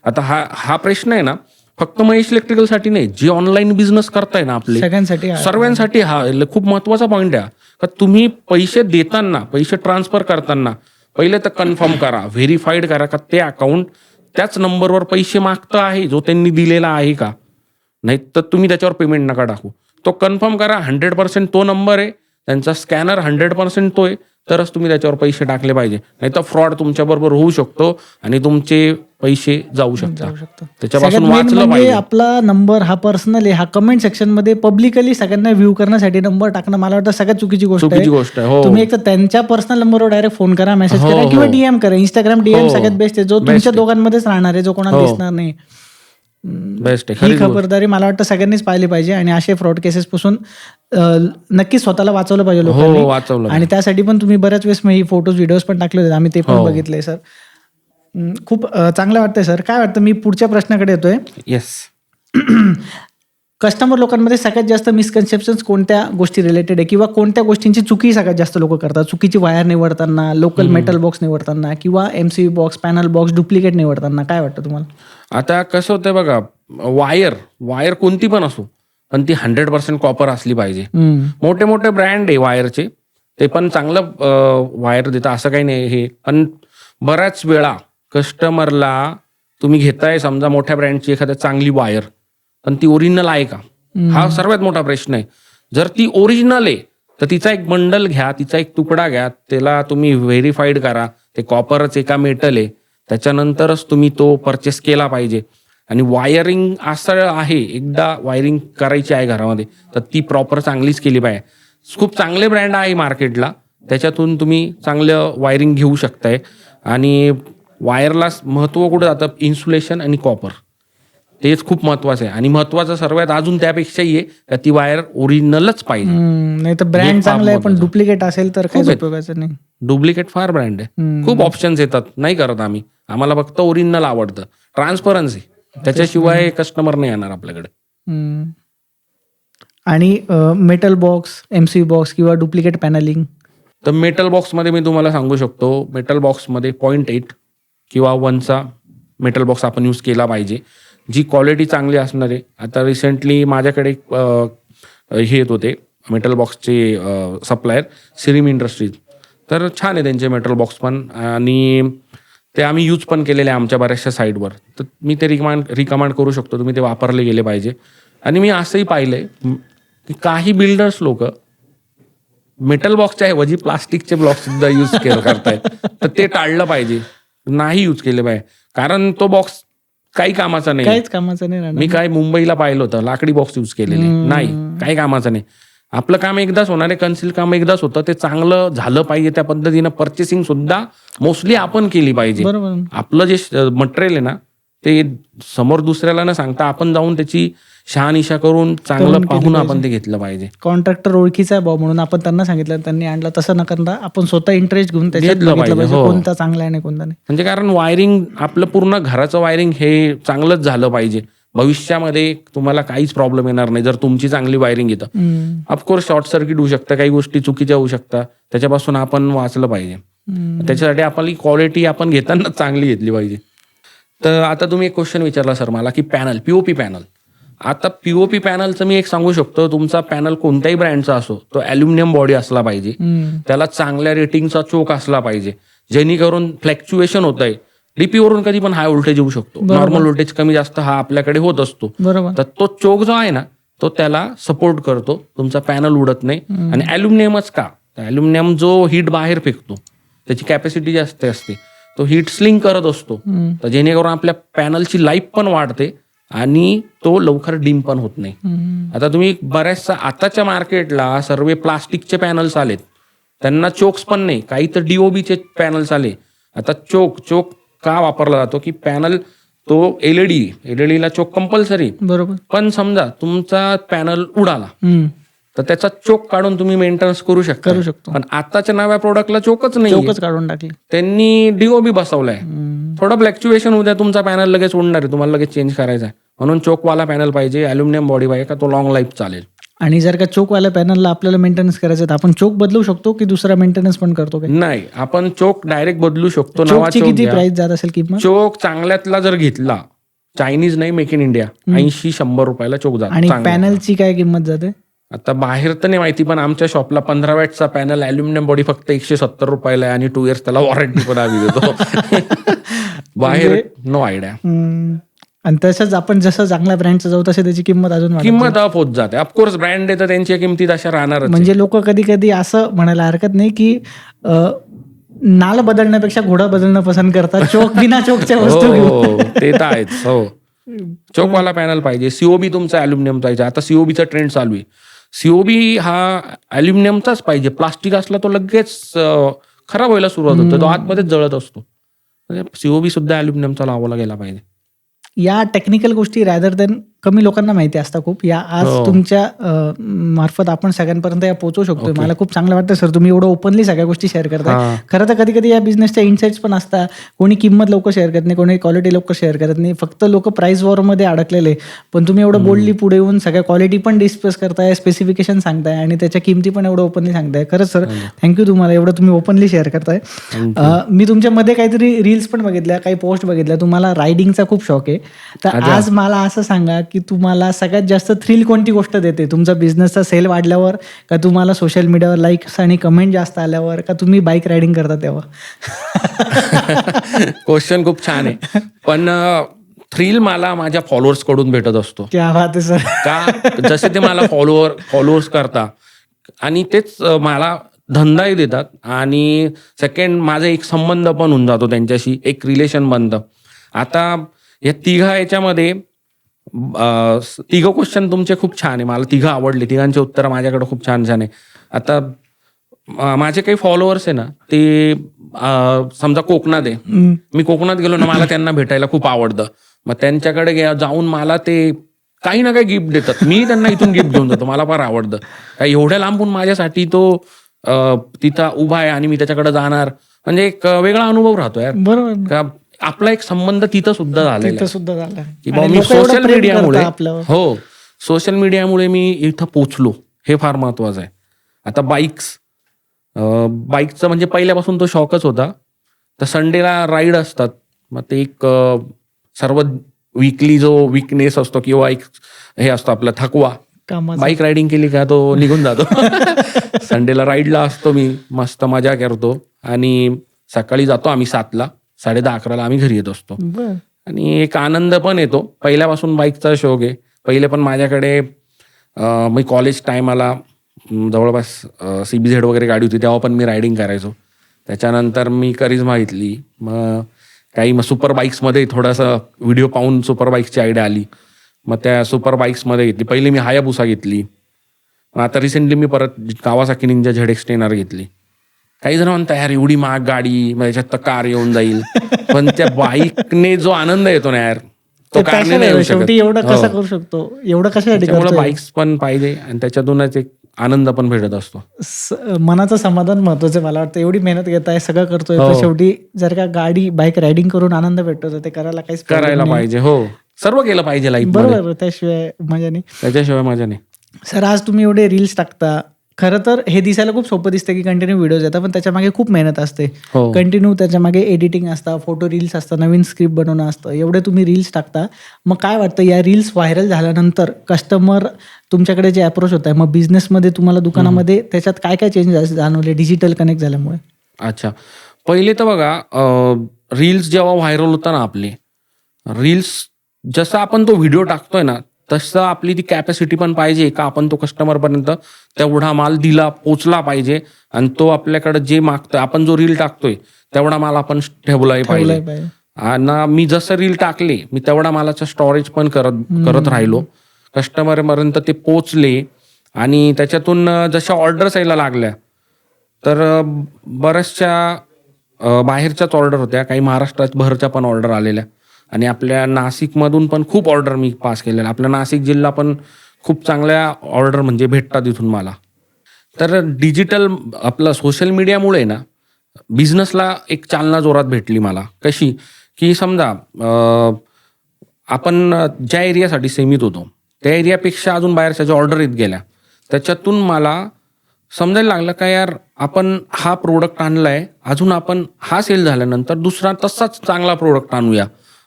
आता हा प्रश्न आहे ना, फक्त महेश इलेक्ट्रिकल साठी नाही, जे ऑनलाईन बिझनेस करताय ना आपले सर्वांसाठी हा खूप महत्वाचा पॉईंट आहे. का तुम्ही पैसे देताना, पैसे ट्रान्सफर करताना पहिले तर कन्फर्म करा, व्हेरीफाईड करा का ते अकाउंट त्याच नंबरवर पैसे मागतं आहे जो त्यांनी दिलेला आहे का. नाही तर तुम्ही त्याच्यावर पेमेंट नका टाकू. तो कन्फर्म करा, 100% तो नंबर आहे, त्यांचा स्कॅनर 100% तो आहे, तरच तुम्ही त्याच्यावर पैसे टाकले पाहिजे. नाही तर फ्रॉड तुमच्या बरोबर होऊ शकतो आणि तुमचे पैसे जाऊ शकतात. त्याच्यापासून वाचलं पाहिजे. आपला नंबर हा पर्सनल आहे, हा कमेंट सेक्शन मध्ये पब्लिकली सगळ्यांना व्ह्यू करण्यासाठी नंबर टाकणं मला वाटतं सगळ्यात चुकीची गोष्ट आहे. हो. तुम्ही एक तर त्यांच्या पर्सनल नंबरवर डायरेक्ट फोन करा, मेसेज करा किंवा डीएम करा. इंस्टाग्राम डीएम सगळ्यात बेस्ट आहे, जो तुमच्या दोघांमध्येच राहणार आहे, जो कोणाला दिसणार नाही. बेस्ट ही खबरदारी मला वाटतं सगळ्यांनीच पाहिली पाहिजे आणि असे फ्रॉड केसेस पासून नक्कीच स्वतःला वाचवलं पाहिजे लोकांनी. आणि त्यासाठी पण तुम्ही बऱ्याच वेळेस मी फोटोज व्हिडिओज पण टाकले होते, आम्ही ते पण बघितले. सर खूप चांगलं वाटतंय. सर काय वाटतं, मी पुढच्या प्रश्नाकडे येतोय. येस. कस्टमर लोकांमध्ये सगळ्यात जास्त मिसकन्सेप्शन्स कोणत्या गोष्टी रिलेटेड आहे किंवा कोणत्या गोष्टींची चुकी सगळ्यात जास्त लोक करतात? चुकीची वायर निवडताना, लोकल मेटल बॉक्स निवडताना किंवा MCB box, panel box, duplicate निवडताना. काय वाटतं तुम्हाला? आता कसं होतंय बघा, वायर कोणती पण असो, पण ती 100% कॉपर असली पाहिजे. मोठे मोठे ब्रँड आहे वायरचे, ते पण चांगलं वायर देतात, असं काही नाही हे. पण बऱ्याच वेळा कस्टमरला तुम्ही घेताय समजा मोठ्या ब्रँडची एखाद्या चांगली वायर, पण ती ओरिजिनल आहे का, हा सर्वात मोठा प्रश्न आहे. जर ती ओरिजिनल आहे तर तिचा एक बंडल घ्या, तिचा एक तुकडा घ्या, त्याला तुम्ही व्हेरीफाईड करा ते कॉपरच आहे का मेटल आहे, त्याच्यानंतरच तुम्ही तो परचेस केला पाहिजे. आणि वायरिंग असं आहे, एकदा वायरिंग करायची आहे घरामध्ये तर ती प्रॉपर चांगलीच केली पाहिजे. खूप चांगले ब्रँड आहे मार्केटला, त्याच्यातून तुम्ही चांगलं वायरिंग घेऊ शकताय. आणि वायरला महत्त्व कुठं जातं, इन्सुलेशन आणि कॉपर, तेच खूप महत्वाचं आहे. आणि महत्वाचं सर्वात अजून त्यापेक्षाही आहे का ती वायर ओरिजिनलच पाहिजे. नाही तर ब्रँड चांगला आहे पण डुप्लिकेट असेल तर काही उपयोगाचं नाही. डुप्लिकेट फार ब्रँड आहे, खूप ऑप्शन्स येतात, नाही करत आम्ही. आम्हाला फक्त ओरिजिनल आवडतं, ट्रान्सपरन्सी, त्याच्याशिवाय कस्टमर नाही येणार आपल्याकडे. आणि मेटल बॉक्स, एमसीबी बॉक्स किंवा डुप्लिकेट पॅनलिंग. तर मेटल बॉक्समध्ये मी तुम्हाला सांगू शकतो, मेटल बॉक्समध्ये 0.8 किंवा 1चा मेटल बॉक्स आपण यूज केला पाहिजे, जी क्वालिटी चांगली असणार आहे. आता रिसेंटली माझ्याकडे हे येत होते मेटल बॉक्सचे सप्लायर, सिरिम इंडस्ट्रीज, तर छान आहे त्यांचे मेटल बॉक्स पण, आणि ते आम्ही यूज पण केलेले आहे आमच्या बऱ्याचशा साईडवर. तर मी ते रिकमेंड करू शकतो, तुम्ही ते वापरले गेले पाहिजे. आणि मी असंही पाहिलंय की काही बिल्डर्स लोक मेटल बॉक्सच्या ऐवजी प्लास्टिकचे ब्लॉक्स सुद्धा यूज करतायत, तर ते टाळलं पाहिजे, नाही यूज केले पाहिजे. कारण तो बॉक्स काही कामाचा नाही, काहीच कामाचं नाही. मी काय मुंबईला पाहिलं होतं, लाकडी बॉक्स यूज केलेले, नाही, काही कामाचं नाही. आपलं काम एकदाच होणार आहे, कन्सिल काम एकदाच होतं, ते चांगलं झालं पाहिजे. त्या पद्धतीनं पर्चेसिंग सुद्धा मोस्टली आपण केली पाहिजे. आपलं जे मटेरियल आहे ना, ते समोर दुसऱ्याला न सांगता आपण जाऊन त्याची शहानिशा करून चांगलं पाहून आपण ते घेतलं पाहिजे. कॉन्ट्रॅक्टर ओळखीचा आहे भाऊ म्हणून आपण त्यांना सांगितलं, त्यांनी आणलं, तसं न करता आपण स्वतः इंटरेस्ट घेऊन घेतलं पाहिजे कोणता चांगला आहे आणि कोणता नाही. म्हणजे कारण वायरिंग आपलं पूर्ण घराचं वायरिंग हे चांगलंच झालं पाहिजे. भविष्यामध्ये तुम्हाला काहीच प्रॉब्लेम येणार नाही जर तुमची चांगली वायरिंग येतं. ऑफकोर्स शॉर्ट सर्किट होऊ शकतं, काही गोष्टी चुकीच्या होऊ शकतात, त्याच्यापासून आपण वाचलं पाहिजे. त्याच्यासाठी आपली क्वालिटी आपण घेताना चांगली घेतली पाहिजे. तर आता तुम्ही एक क्वेश्चन विचारला सर मला की पॅनल, पीओपी पॅनल. आता पीओपी पॅनलचं मी एक सांगू शकतो, तुमचा पॅनल कोणत्याही ब्रँडचा असो तो ॲल्युमिनियम बॉडी असला पाहिजे, त्याला चांगल्या रेटिंगचा चोक असला पाहिजे, जेणेकरून फ्लॅक्च्युएशन होत आहे. डीपी वरून कधी पण हाय व्होल्टेज येऊ शकतो, नॉर्मल व्होल्टेज कमी जास्त हा आपल्याकडे होत असतो. तर तो चोक जो आहे ना तो त्याला सपोर्ट करतो, तुमचा पॅनल उडत नाही. आणि ॲल्युमिनियमच का, ॲल्युमिनियम जो हीट बाहेर फेकतो त्याची कॅपॅसिटी जास्त असते, तो हीट स्लिंग करत असतो, तर जेणेकरून आपल्या पॅनलची लाईफ पण वाढते आणि तो लवकर डिम पण होत नाही. आता तुम्ही बऱ्याचशा आताच्या मार्केटला सर्व प्लास्टिकचे पॅनल्स आलेत, त्यांना चोक्स पण नाही, काही तर डीओबीचे पॅनल्स आले. आता चोक का वापरला जातो की पॅनल तो एलईडीला चोक कंपल्सरी, बरोबर. पण समजा तुमचा पॅनल उडाला तर त्याचा चोक काढून तुम्ही मेंटेनन्स करू शकतो. पण आताच्या नव्या प्रोडक्टला चोकच काढून टाकले, त्यांनी डीओबी बसवलाय. थोडं फ्लॅक्च्युएशन उद्या तुमचा पॅनल लगेच उडणार आहे, तुम्हाला लगेच चेंज करायचा आहे. म्हणून चोकवाला पॅनल पाहिजे, ॲल्युमिनियम बॉडी पाहिजे का तो लॉंग लाईफ चालेल. आणि जर का चोकवाल्या पॅनलला आपल्याला मेंटेनन्स करायचं तर आपण चोक बदलू शकतो की दुसरा मेंटेनन्स पण करतो? नाही, आपण चोक डायरेक्ट बदलू शकतो. चोकची किती प्राइस जात असेल किंमत? चोक चांगल्यातला जर घेतला, चायनीज नाही, मेक इन इंडिया, 80-100 रुपयाला चोक जातो. आणि पॅनलची काय किंमत जाते? आता बाहेर तर नाही माहिती, पण आमच्या शॉपला 15 वॅटचा पॅनल ॲल्युमिनियम बॉडी फक्त 170 रुपयाला आहे आणि 2 years त्याला वॉरंटी पण आम्ही देतो. बाहेर नो आयडिया. आणि तसंच आपण जसं चांगल्या ब्रँडचं जाऊ तसे त्याची किंमत अजून किंमत अप होत जाते. ऑफकोर्स ब्रँड आहे तर त्यांच्या किमती तशा राहणार. म्हणजे लोक कधी कधी असं म्हणायला हरकत नाही की नाल बदलण्यापेक्षा घोडा बदलणं पसंत करतात चोक बिना चोकच्या वस्तू घेऊन. ते तर आहेच. हो, चोकवाला पॅनल पाहिजे. सीओबी तुमचा ॲल्युमिनियम पाहिजे. आता सीओबीचा ट्रेंड चालू आहे. सीओबी हा ॲल्युमिनियमचाच पाहिजे. प्लास्टिक असला तो लगेच खराब व्हायला सुरुवात होतो, तो आतमध्येच जळत असतो. सीओबी सुद्धा ॲल्युमिनियमचा लावला गेला पाहिजे. या टेक्निकल गोष्टी रॅदर दॅन कमी लोकांना माहिती असतात खूप. या आज तुमच्या मार्फत आपण सगळ्यांपर्यंत या पोहोचवू शकतो. मला खूप चांगलं वाटतं सर, तुम्ही एवढं ओपनली सगळ्या गोष्टी शेअर करताय. खरं तर कधी कधी या बिझनेसच्या इन्साइट्स पण असतात. कोणी किंमत लवकर शेअर करत नाही, कोणी क्वालिटी लवकर शेअर करत नाही, फक्त लोक प्राइस वॉरमध्ये अडकलेले. पण तुम्ही एवढं बोल्डली पुढे येऊन सगळ्या क्वालिटी पण डिस्कस करताय, स्पेसिफिकेशन सांगताय आणि त्याच्या किमती पण एवढं ओपनली सांगताय. खरंच सर थँक्यू तुम्हाला, एवढं तुम्ही ओपनली शेअर करताय. मी तुमच्यामध्ये काहीतरी रील्स पण बघितल्या, काही पोस्ट बघितल्या, तुम्हाला रायडिंगचा खूप शौक आहे. तर आज मला असं सांगा की तुम्हाला सगळ्यात जास्त थ्रिल कोणती गोष्ट देते? तुमचा बिझनेसचा सेल वाढल्यावर, का तुम्हाला सोशल मीडियावर लाईक्स आणि कमेंट जास्त आल्यावर, का तुम्ही बाईक रायडिंग करता तेव्हा? क्वेश्चन खूप छान आहे, पण थ्रिल मला माझ्या फॉलोअर्स कडून भेटत असतो. क्या बात आहे सर. का जसे ते मला फॉलोअर्स करता आणि तेच मला धंदाही देतात. आणि सेकंड माझा एक संबंध पण होऊन जातो त्यांच्याशी, एक रिलेशन बनतं. आता या याच्यामध्ये तिघं क्वेश्चन तुमचे खूप छान आहे, मला तिघं आवडले. तिघांचे उत्तर माझ्याकडे खूप छान छान आहे. आता माझे काही फॉलोअर्स आहे ना, ते समजा कोकणात आहे, मी कोकणात गेलो ना, मला त्यांना भेटायला खूप आवडतं. मग त्यांच्याकडे जाऊन मला ते काही ना काही गिफ्ट देतात. मी त्यांना इथून गिफ्ट घेऊन जातो, मला फार आवडतं. काही एवढ्या लांबून माझ्यासाठी तो तिथं उभा आहे आणि मी त्याच्याकडे जाणार, म्हणजे एक वेगळा अनुभव राहतो यार. बरोबर. आपला एक संबंध तिथं सुद्धा झालेला झाला की मी सोशल मीडियामुळे, हो, सोशल मीडियामुळे मी इथं पोचलो, हे फार महत्वाचं आहे. आता बाईकचं म्हणजे पहिल्यापासून तो शौकच होता. तर संडेला राईड असतात, मग ते एक सर्व वीकली जो वीकनेस असतो किंवा एक हे असतो आपला थकवा, बाईक रायडिंग केली का तो निघून जातो. संडेला राईडला असतो मी, मस्त मजा करतो आणि सकाळी जातो आम्ही 7ला, 10:30-11ला आम्ही घरी येत असतो. आणि एक आनंद पण येतो. पहिल्यापासून बाईकचा शौक आहे. पहिले पण माझ्याकडे मी कॉलेज टायमाला जवळपास CBZ वगैरे गाडी होती, तेव्हा पण मी रायडिंग करायचो. त्याच्यानंतर मी करिझमा घेतली, मग सुपर बाईक्समध्ये थोडासा व्हिडिओ पाहून सुपर बाईक्सची आयडिया आली, मग त्या सुपर बाईक्समध्ये घेतली. पहिली मी हायाबुसा घेतली, मग आता रिसेंटली मी परत कावासाकी निंजा ZX 10R घेतली. काही जण म्हणतात यार एवढी महाग गाडी, मग याच्यात तर कार येऊन जाईल, पण त्या बाईकने जो आनंद येतो ना यार, तो कारने नाही येऊ शकत. एवढं कसं करू शकतो, एवढं कशासाठी? त्यामुळे बाईक्स पण पाहिजे आणि त्याच्यातूनच एक आनंद पण भेटत असतो. मनाचं समाधान महत्वाचं मला वाटतं. एवढी मेहनत घेताय, सगळं करतोय, शेवटी जर का गाडी बाईक रायडिंग करून आनंद भेटतो ते करायला पाहिजे. हो, सर्व केलं पाहिजे लाईफ, बरोबर, त्याशिवाय मजा नाही. त्याच्याशिवाय मजा नाही. सर, आज तुम्ही एवढे रील्स टाकता. खरं तर हे दिसायला खूप सोपं दिसतं की कंटिन्यू व्हिडिओज येतात, पण त्याच्यामागे खूप मेहनत असते. हो. कंटिन्यू त्याच्यामागे एडिटिंग असतं, फोटो रील्स असतं, नवीन स्क्रिप्ट बनवणं असतं. एवढे तुम्ही रील्स टाकता. मग काय वाटतं, या रील्स व्हायरल झाल्यानंतर कस्टमर तुमच्याकडे जे अप्रोच होत आहे, मग बिझनेसमध्ये तुम्हाला दुकानामध्ये त्याच्यात काय काय चेंजेस जाणवले डिजिटल कनेक्ट झाल्यामुळे? अच्छा, पहिले तर बघा, रील्स जेव्हा व्हायरल होता ना आपले रील्स, जसा आपण तो व्हिडिओ टाकतोय ना, तसं आपली ती कॅपॅसिटी पण पाहिजे का आपण तो कस्टमरपर्यंत तेवढा माल पोचला पाहिजे, आणि तो आपल्याकडे जे मागतोय, आपण जो रील टाकतोय तेवढा माल आपण ठेवलाही पाहिजे. आणि मी जसं रील टाकले, मी तेवढा मालाचं स्टोरेज पण करत राहिलो, कस्टमरपर्यंत ते पोचले. आणि त्याच्यातून जशा ऑर्डर्स यायला लागल्या, तर बऱ्याचशा बाहेरच्याच ऑर्डर होत्या, काही महाराष्ट्रात भरच्या पण ऑर्डर आलेल्या, आणि आपल्या नाशिकमधून पण खूप ऑर्डर मी पास केलेल्या. आपला नाशिक जिल्हा पण खूप चांगल्या ऑर्डर म्हणजे भेटतात इथून मला. तर डिजिटल आपलं सोशल मीडियामुळे ना बिझनेसला एक चालना जोरात भेटली मला. कशी की समजा आपण ज्या एरियासाठी सीमित होतो त्या एरियापेक्षा अजून बाहेरच्या ज्या ऑर्डर येत गेल्या, त्याच्यातून मला समजायला लागलं का यार, आपण हा प्रोडक्ट आणलाय, अजून आपण हा सेल झाल्यानंतर दुसरा तसाच चांगला प्रोडक्ट आणूया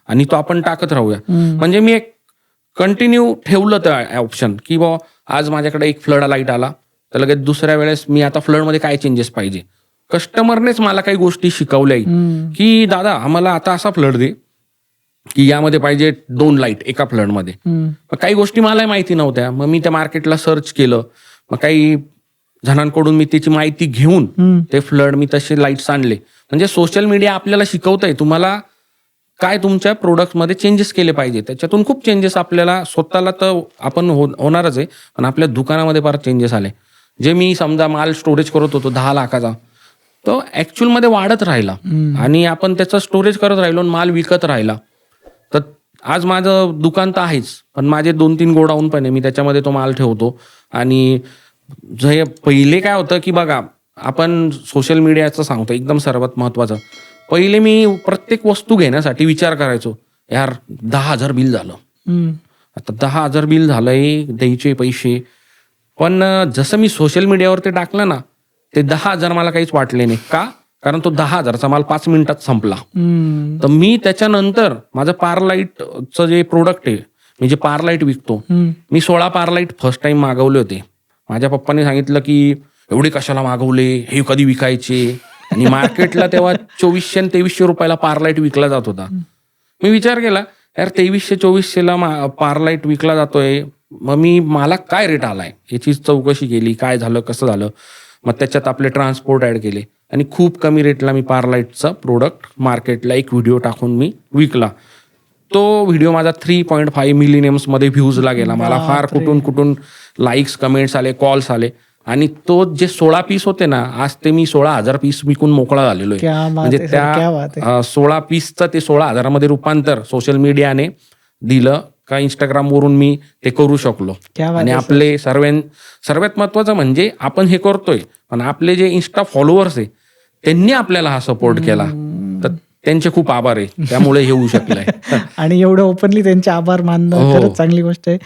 आणि तो आपण टाकत राहूया. म्हणजे मी एक कंटिन्यू ठेवलं त्या ऑप्शन की बा आज माझ्याकडे एक फ्लड लाईट आला, तर लगेच दुसऱ्या वेळेस मी आता फ्लडमध्ये काय चेंजेस पाहिजे. कस्टमरनेच मला काही गोष्टी शिकवल्या की दादा आम्हाला आता असा फ्लड दे की यामध्ये पाहिजे 2 लाईट एका फ्लडमध्ये. मग काही गोष्टी मलाही माहिती नव्हत्या, मग मी त्या मार्केटला सर्च केलं, मग काही जणांकडून मी त्याची माहिती घेऊन ते फ्लड मी तसे लाईट्स आणले. म्हणजे सोशल मीडिया आपल्याला शिकवतंय तुम्हाला काय तुमच्या प्रोडक्टमध्ये चेंजेस केले पाहिजे. त्याच्यातून खूप चेंजेस आपल्याला स्वतःला तर आपण होणारच आहे, पण आपल्या दुकानामध्ये फार चेंजेस आले. जे मी समजा माल स्टोरेज करत होतो 10 लाखाचा, तो ॲक्च्युअलमध्ये वाढत राहिला आणि आपण त्याचं स्टोरेज करत राहिलो आणि माल विकत राहिला. तर आज माझं दुकान तर आहेच, पण माझे 2-3 गोडाऊन पण आहे, मी त्याच्यामध्ये तो माल ठेवतो. आणि जे पहिले काय होतं की बघा, आपण सोशल मीडियाचं सांगतो एकदम सर्वात महत्त्वाचं, पहिले मी प्रत्येक वस्तू घेण्यासाठी विचार करायचो, यार 10,000 बिल झालं, आता 10,000 बिल झालंय, द्यायचे पैसे. पण जसं मी सोशल मीडियावर ते टाकलं ना, ते 10,000 मला काहीच वाटले नाही. का? कारण तो 10,000चा माल 5 मिनिटात संपला. तर मी त्याच्यानंतर माझं पारलाईटचं जे प्रोडक्ट आहे, मी जे पारलाईट विकतो, मी 16 पारलाईट फर्स्ट टाइम मागवले होते. माझ्या पप्पांनी सांगितलं की एवढे कशाला मागवले, हे कधी विकायचे. आणि मार्केटला तेव्हा 2,400 आणि 2,300 रुपयाला पारलाईट विकला जात होता. मी विचार केला, यार 2,300-2,400ला पारलाईट विकला जातोय, मग मला काय रेट आलाय याची चौकशी केली, काय झालं कसं झालं. मग त्याच्यात आपले ट्रान्सपोर्ट ऍड केले आणि खूप कमी रेटला मी पारलाईटचा प्रोडक्ट मार्केटला एक व्हिडिओ टाकून मी विकला. तो व्हिडिओ माझा 3.5 मिलियन्समध्ये व्ह्यूजला गेला. मला फार कुठून लाईक्स, कमेंट्स आले, कॉल्स आले. आणि तो जे 16 पीस होते ना, आज ते मी 16,000 पीस विकून मोकळा झालेलो आहे. म्हणजे त्या 16 पीसचं ते 16,000मध्ये रूपांतर सोशल मीडियाने दिलं का इंस्टाग्रामवरून मी ते करू शकलो. आणि आपले सर्वात महत्वाचं म्हणजे आपण हे करतोय, पण आपले जे इन्स्टा फॉलोअर्स आहे त्यांनी आपल्याला हा सपोर्ट केला, तर त्यांचे खूप आभार आहे, त्यामुळे हे होऊ शकलंय. आणि एवढं ओपनली त्यांचे आभार मानणं खरंच चांगली गोष्ट आहे.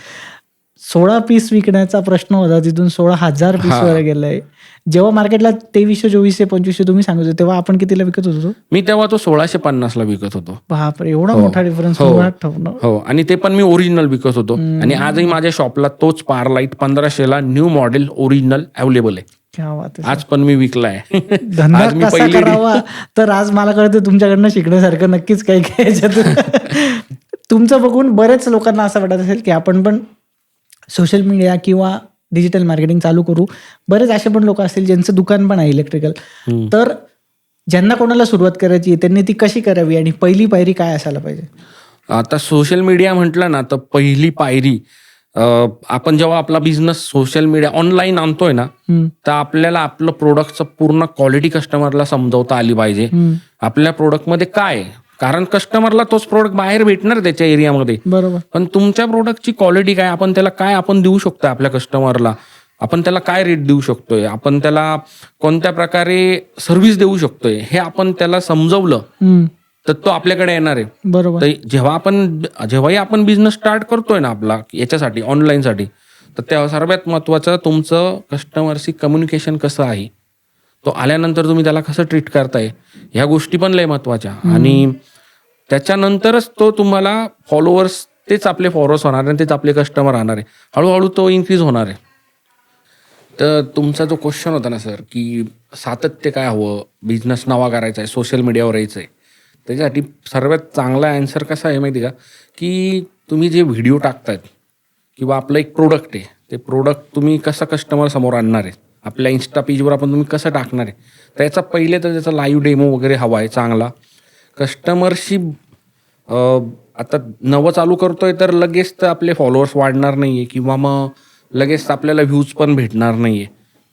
16 पीस विकण्याचा प्रश्न होता, तिथून 16,000 पीसवर गेलाय. जेव्हा मार्केटला 2300, 2400, 2500 तुम्ही सांगत होते, तेव्हा आपण कितीला विकत होतो? मी तेव्हा तो 1650ला विकत होतो. बापरे, एवढा मोठा डिफरन्स. हो, आणि ते पण मी ओरिजिनल विकत होतो. आणि आजही माझ्या शॉपला तोच पारलाईट 1500ला न्यू मॉडेल ओरिजिनल अवेलेबल आहे. आज पण मी विकलाय. धंदा कसा करावा, तर आज मला कळतं तुमच्याकडनं शिकण्यासारखं नक्कीच काही काय याच्यात. तुमचं बघून बरेच लोकांना असं वाटत असेल की आपण पण सोशल मीडिया किंवा डिजिटल मार्केटिंग चालू करू. बरेच असे पण लोक असतील ज्यांचं दुकान पण आहे इलेक्ट्रिकल. तर ज्यांना कोणाला सुरुवात करायची त्यांनी ती कशी करावी आणि पहिली पायरी काय असायला पाहिजे? आता सोशल मीडिया म्हटलं ना, तर पहिली पायरी आपण जेव्हा आपला बिझनेस सोशल मीडिया ऑनलाईन आणतोय ना, तर आपल्याला आपलं प्रोडक्टचं पूर्ण क्वालिटी कस्टमरला समजावता आली पाहिजे. आपल्या प्रोडक्टमध्ये काय, कारण कस्टमरला तोच प्रोडक्ट बाहेर भेटणार त्याच्या एरियामध्ये, बरोबर, पण तुमच्या प्रोडक्टची क्वालिटी काय, आपण त्याला काय आपण देऊ शकतो आपल्या कस्टमरला, आपण त्याला काय रेट देऊ शकतोय, आपण त्याला कोणत्या प्रकारे सर्व्हिस देऊ शकतोय, हे आपण त्याला समजवलं तर तो आपल्याकडे येणार आहे. बरोबर. तर जेव्हाही आपण बिझनेस स्टार्ट करतोय ना आपला याच्यासाठी ऑनलाईनसाठी, तर तेव्हा सर्वात महत्त्वाचं तुमचं कस्टमरशी कम्युनिकेशन कसं आहे, तो आल्यानंतर तुम्ही त्याला कसं ट्रीट करताय, ह्या गोष्टी पण लय महत्त्वाच्या. आणि त्याच्यानंतरच तो तुम्हाला फॉलोअर्स, तेच आपले फॉलोअर्स होणार आणि तेच आपले कस्टमर राहणार आहे. हळूहळू तो इन्क्रीज होणार आहे. तर तुमचा जो क्वेश्चन होता ना सर, की सातत्य काय हवं, बिझनेस नवा करायचा आहे, सोशल मीडियावर यायचं आहे, त्याच्यासाठी सर्वात चांगला ॲन्सर कसा आहे माहिती का, की तुम्ही जे व्हिडिओ टाकतायत किंवा आपलं एक प्रोडक्ट आहे, ते प्रोडक्ट तुम्ही कसं कस्टमर समोर आणणार आहे, आपल्या इन्स्टा पेजवर आपण तुम्ही कसं टाकणार आहे, त्याचा पहिले तर त्याचा लाईव्ह डेमो वगैरे हवा आहे चांगला. कस्टमरशी आता नवं चालू करतोय तर लगेच तर आपले फॉलोअर्स वाढणार नाही आहे किंवा मग लगेच आपल्याला व्ह्यूज पण भेटणार नाही आहे.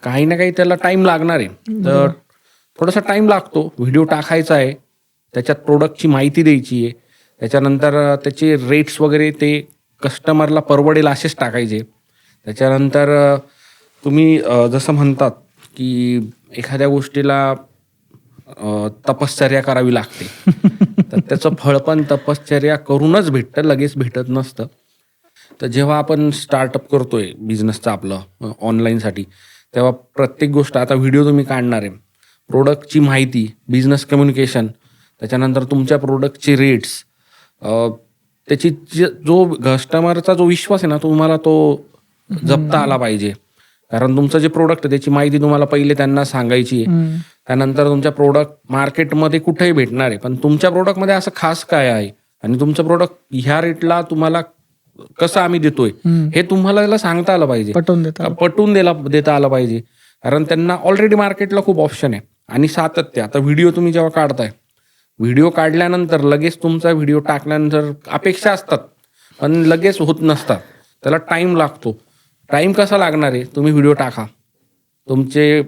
काही ना काही त्याला टाईम लागणार आहे. तर थोडासा टाईम लागतो. व्हिडिओ टाकायचा आहे, त्याच्यात प्रोडक्टची माहिती द्यायची आहे, त्याच्यानंतर त्याचे रेट्स वगैरे ते कस्टमरला परवडेल असेच टाकायचे. त्याच्यानंतर तुम्ही जसं म्हणतात की एखाद्या गोष्टीला तपश्चर्या करावी लागते, तर त्याचं फळ पण तपश्चर्या करूनच भेटतं, लगेच भेटत नसतं. तर जेव्हा आपण स्टार्टअप करतोय बिझनेसचं आपलं ऑनलाईनसाठी, तेव्हा प्रत्येक गोष्ट, आता व्हिडिओ तुम्ही काढणार आहे, प्रोडक्टची माहिती, बिझनेस कम्युनिकेशन, त्याच्यानंतर तुमच्या प्रोडक्टचे रेट्स, त्याची जो कस्टमरचा जो विश्वास आहे ना, तुम्हाला तो जपता आला पाहिजे. कारण तुमचं जे प्रोडक्ट आहे त्याची माहिती तुम्हाला पहिले त्यांना सांगायची आहे. त्यानंतर तुमच्या प्रोडक्ट मार्केटमध्ये कुठेही भेटणार आहे, पण तुमच्या प्रोडक्टमध्ये असं खास काय आहे आणि तुमचं प्रोडक्ट ह्या रेटला तुम्हाला कसं आम्ही देतोय हे तुम्हाला त्याला सांगता आलं पाहिजे, पटवून देता आलं पाहिजे. कारण त्यांना ऑलरेडी मार्केटला खूप ऑप्शन आहे. आणि सातत्य, आता व्हिडिओ तुम्ही जेव्हा काढताय, व्हिडिओ काढल्यानंतर लगेच तुमचा व्हिडिओ टाकल्यानंतर अपेक्षा असतात पण लगेच होत नसतात, त्याला टाईम लागतो. टाईम कसा लागणार आहे, तुम्ही व्हिडिओ टाका, तुमचे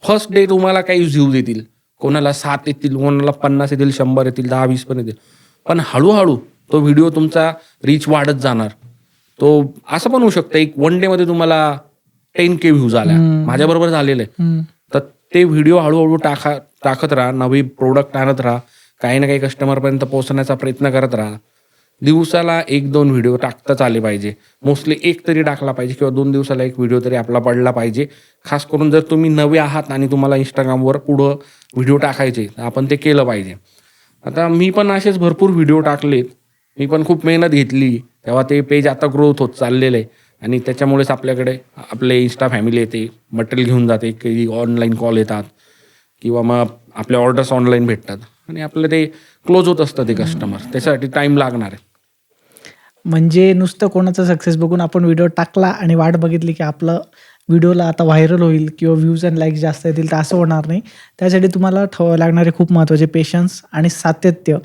फर्स्ट डे तुम्हाला काही व्ह्यूज येतील, कोणाला 7 येतील, कोणाला 50 येतील, 100 येतील, 10-20 पण येतील, पण हळूहळू तो व्हिडिओ तुमचा रीच वाढत जाणार. तो असं पण होऊ शकतं एक 1 डेमध्ये तुम्हाला 10K व्ह्यूज आल्या, माझ्याबरोबर झालेलं आहे. तर ते व्हिडिओ हळूहळू टाकत राहा, नवी प्रोडक्ट आणत राहा, काही ना काही कस्टमरपर्यंत पोहोचण्याचा प्रयत्न करत राहा. दिवसाला 1-2 व्हिडिओ टाकताच आले पाहिजे, मोस्टली एक तरी टाकला पाहिजे किंवा 2 दिवसाला एक व्हिडिओ तरी आपला पडला पाहिजे. खास करून जर तुम्ही नवे आहात आणि तुम्हाला इंस्टाग्रामवर पुढं व्हिडिओ टाकायचे, तर आपण ते केलं पाहिजे. आता मी पण असेच भरपूर व्हिडिओ टाकलेत, मी पण खूप मेहनत घेतली, तेव्हा ते पेज आता ग्रोथ होत चाललेलं आहे. आणि त्याच्यामुळेच आपल्याकडे आपले इन्स्टा फॅमिली येते, मटेरियल घेऊन जाते, काही ऑनलाईन कॉल येतात किंवा मग आपल्या ऑर्डर्स ऑनलाईन भेटतात आणि आपलं ते क्लोज होत असतं ते कस्टमर. त्याच्यासाठी टाईम लागणार आहे. म्हणजे नुसतं कोणाचा सक्सेस बघून आपण व्हिडिओ टाकला आणि वाट बघितली की आपलं व्हिडिओला आता व्हायरल होईल किंवा व्ह्यूज अँड लाईक्स जास्त येतील, तर असं होणार नाही. त्यासाठी तुम्हाला लागणारे खूप महत्त्वाचे पेशन्स आणि सातत्य.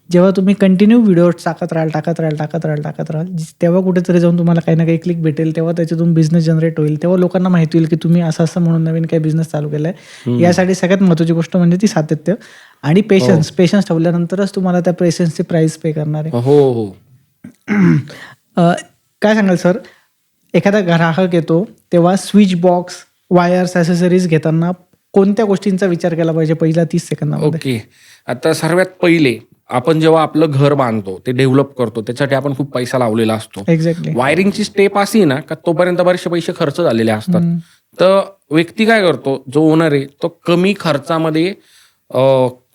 जेव्हा तुम्ही कंटिन्यू व्हिडिओ टाकत राहाल, तेव्हा कुठेतरी जाऊन तुम्हाला काही ना काही क्लिक भेटेल, तेव्हा त्याच्यातून बिझनेस जनरेट होईल, तेव्हा लोकांना माहिती होईल की तुम्ही असं म्हणून नवीन काही बिझनेस चालू केला आहे. यासाठी सगळ्यात महत्त्वाची गोष्ट म्हणजे ती सातत्य आणि पेशन्स. पेशन्स ठेवल्यानंतरच तुम्हाला त्या पेशन्सची प्राईस पे करणार आहे. हो. काय सांगाल सर, एखादा ग्राहक येतो तेव्हा स्विच बॉक्स, वायर्स, ॲसेसरीज घेताना कोणत्या गोष्टींचा विचार केला पाहिजे पहिल्या 30 सेकंदामध्ये? ओके, आता सर्वात पहिले आपण जेव्हा आपलं घर बांधतो, ते डेव्हलप करतो, त्याच्यासाठी आपण खूप पैसा लावलेला असतो. एक्झॅक्टली. वायरिंगची स्टेप अशी ना का तोपर्यंत बरेचसे पैसे खर्च झालेले असतात. तर व्यक्ती काय करतो, जो ओनर आहे तो कमी खर्चामध्ये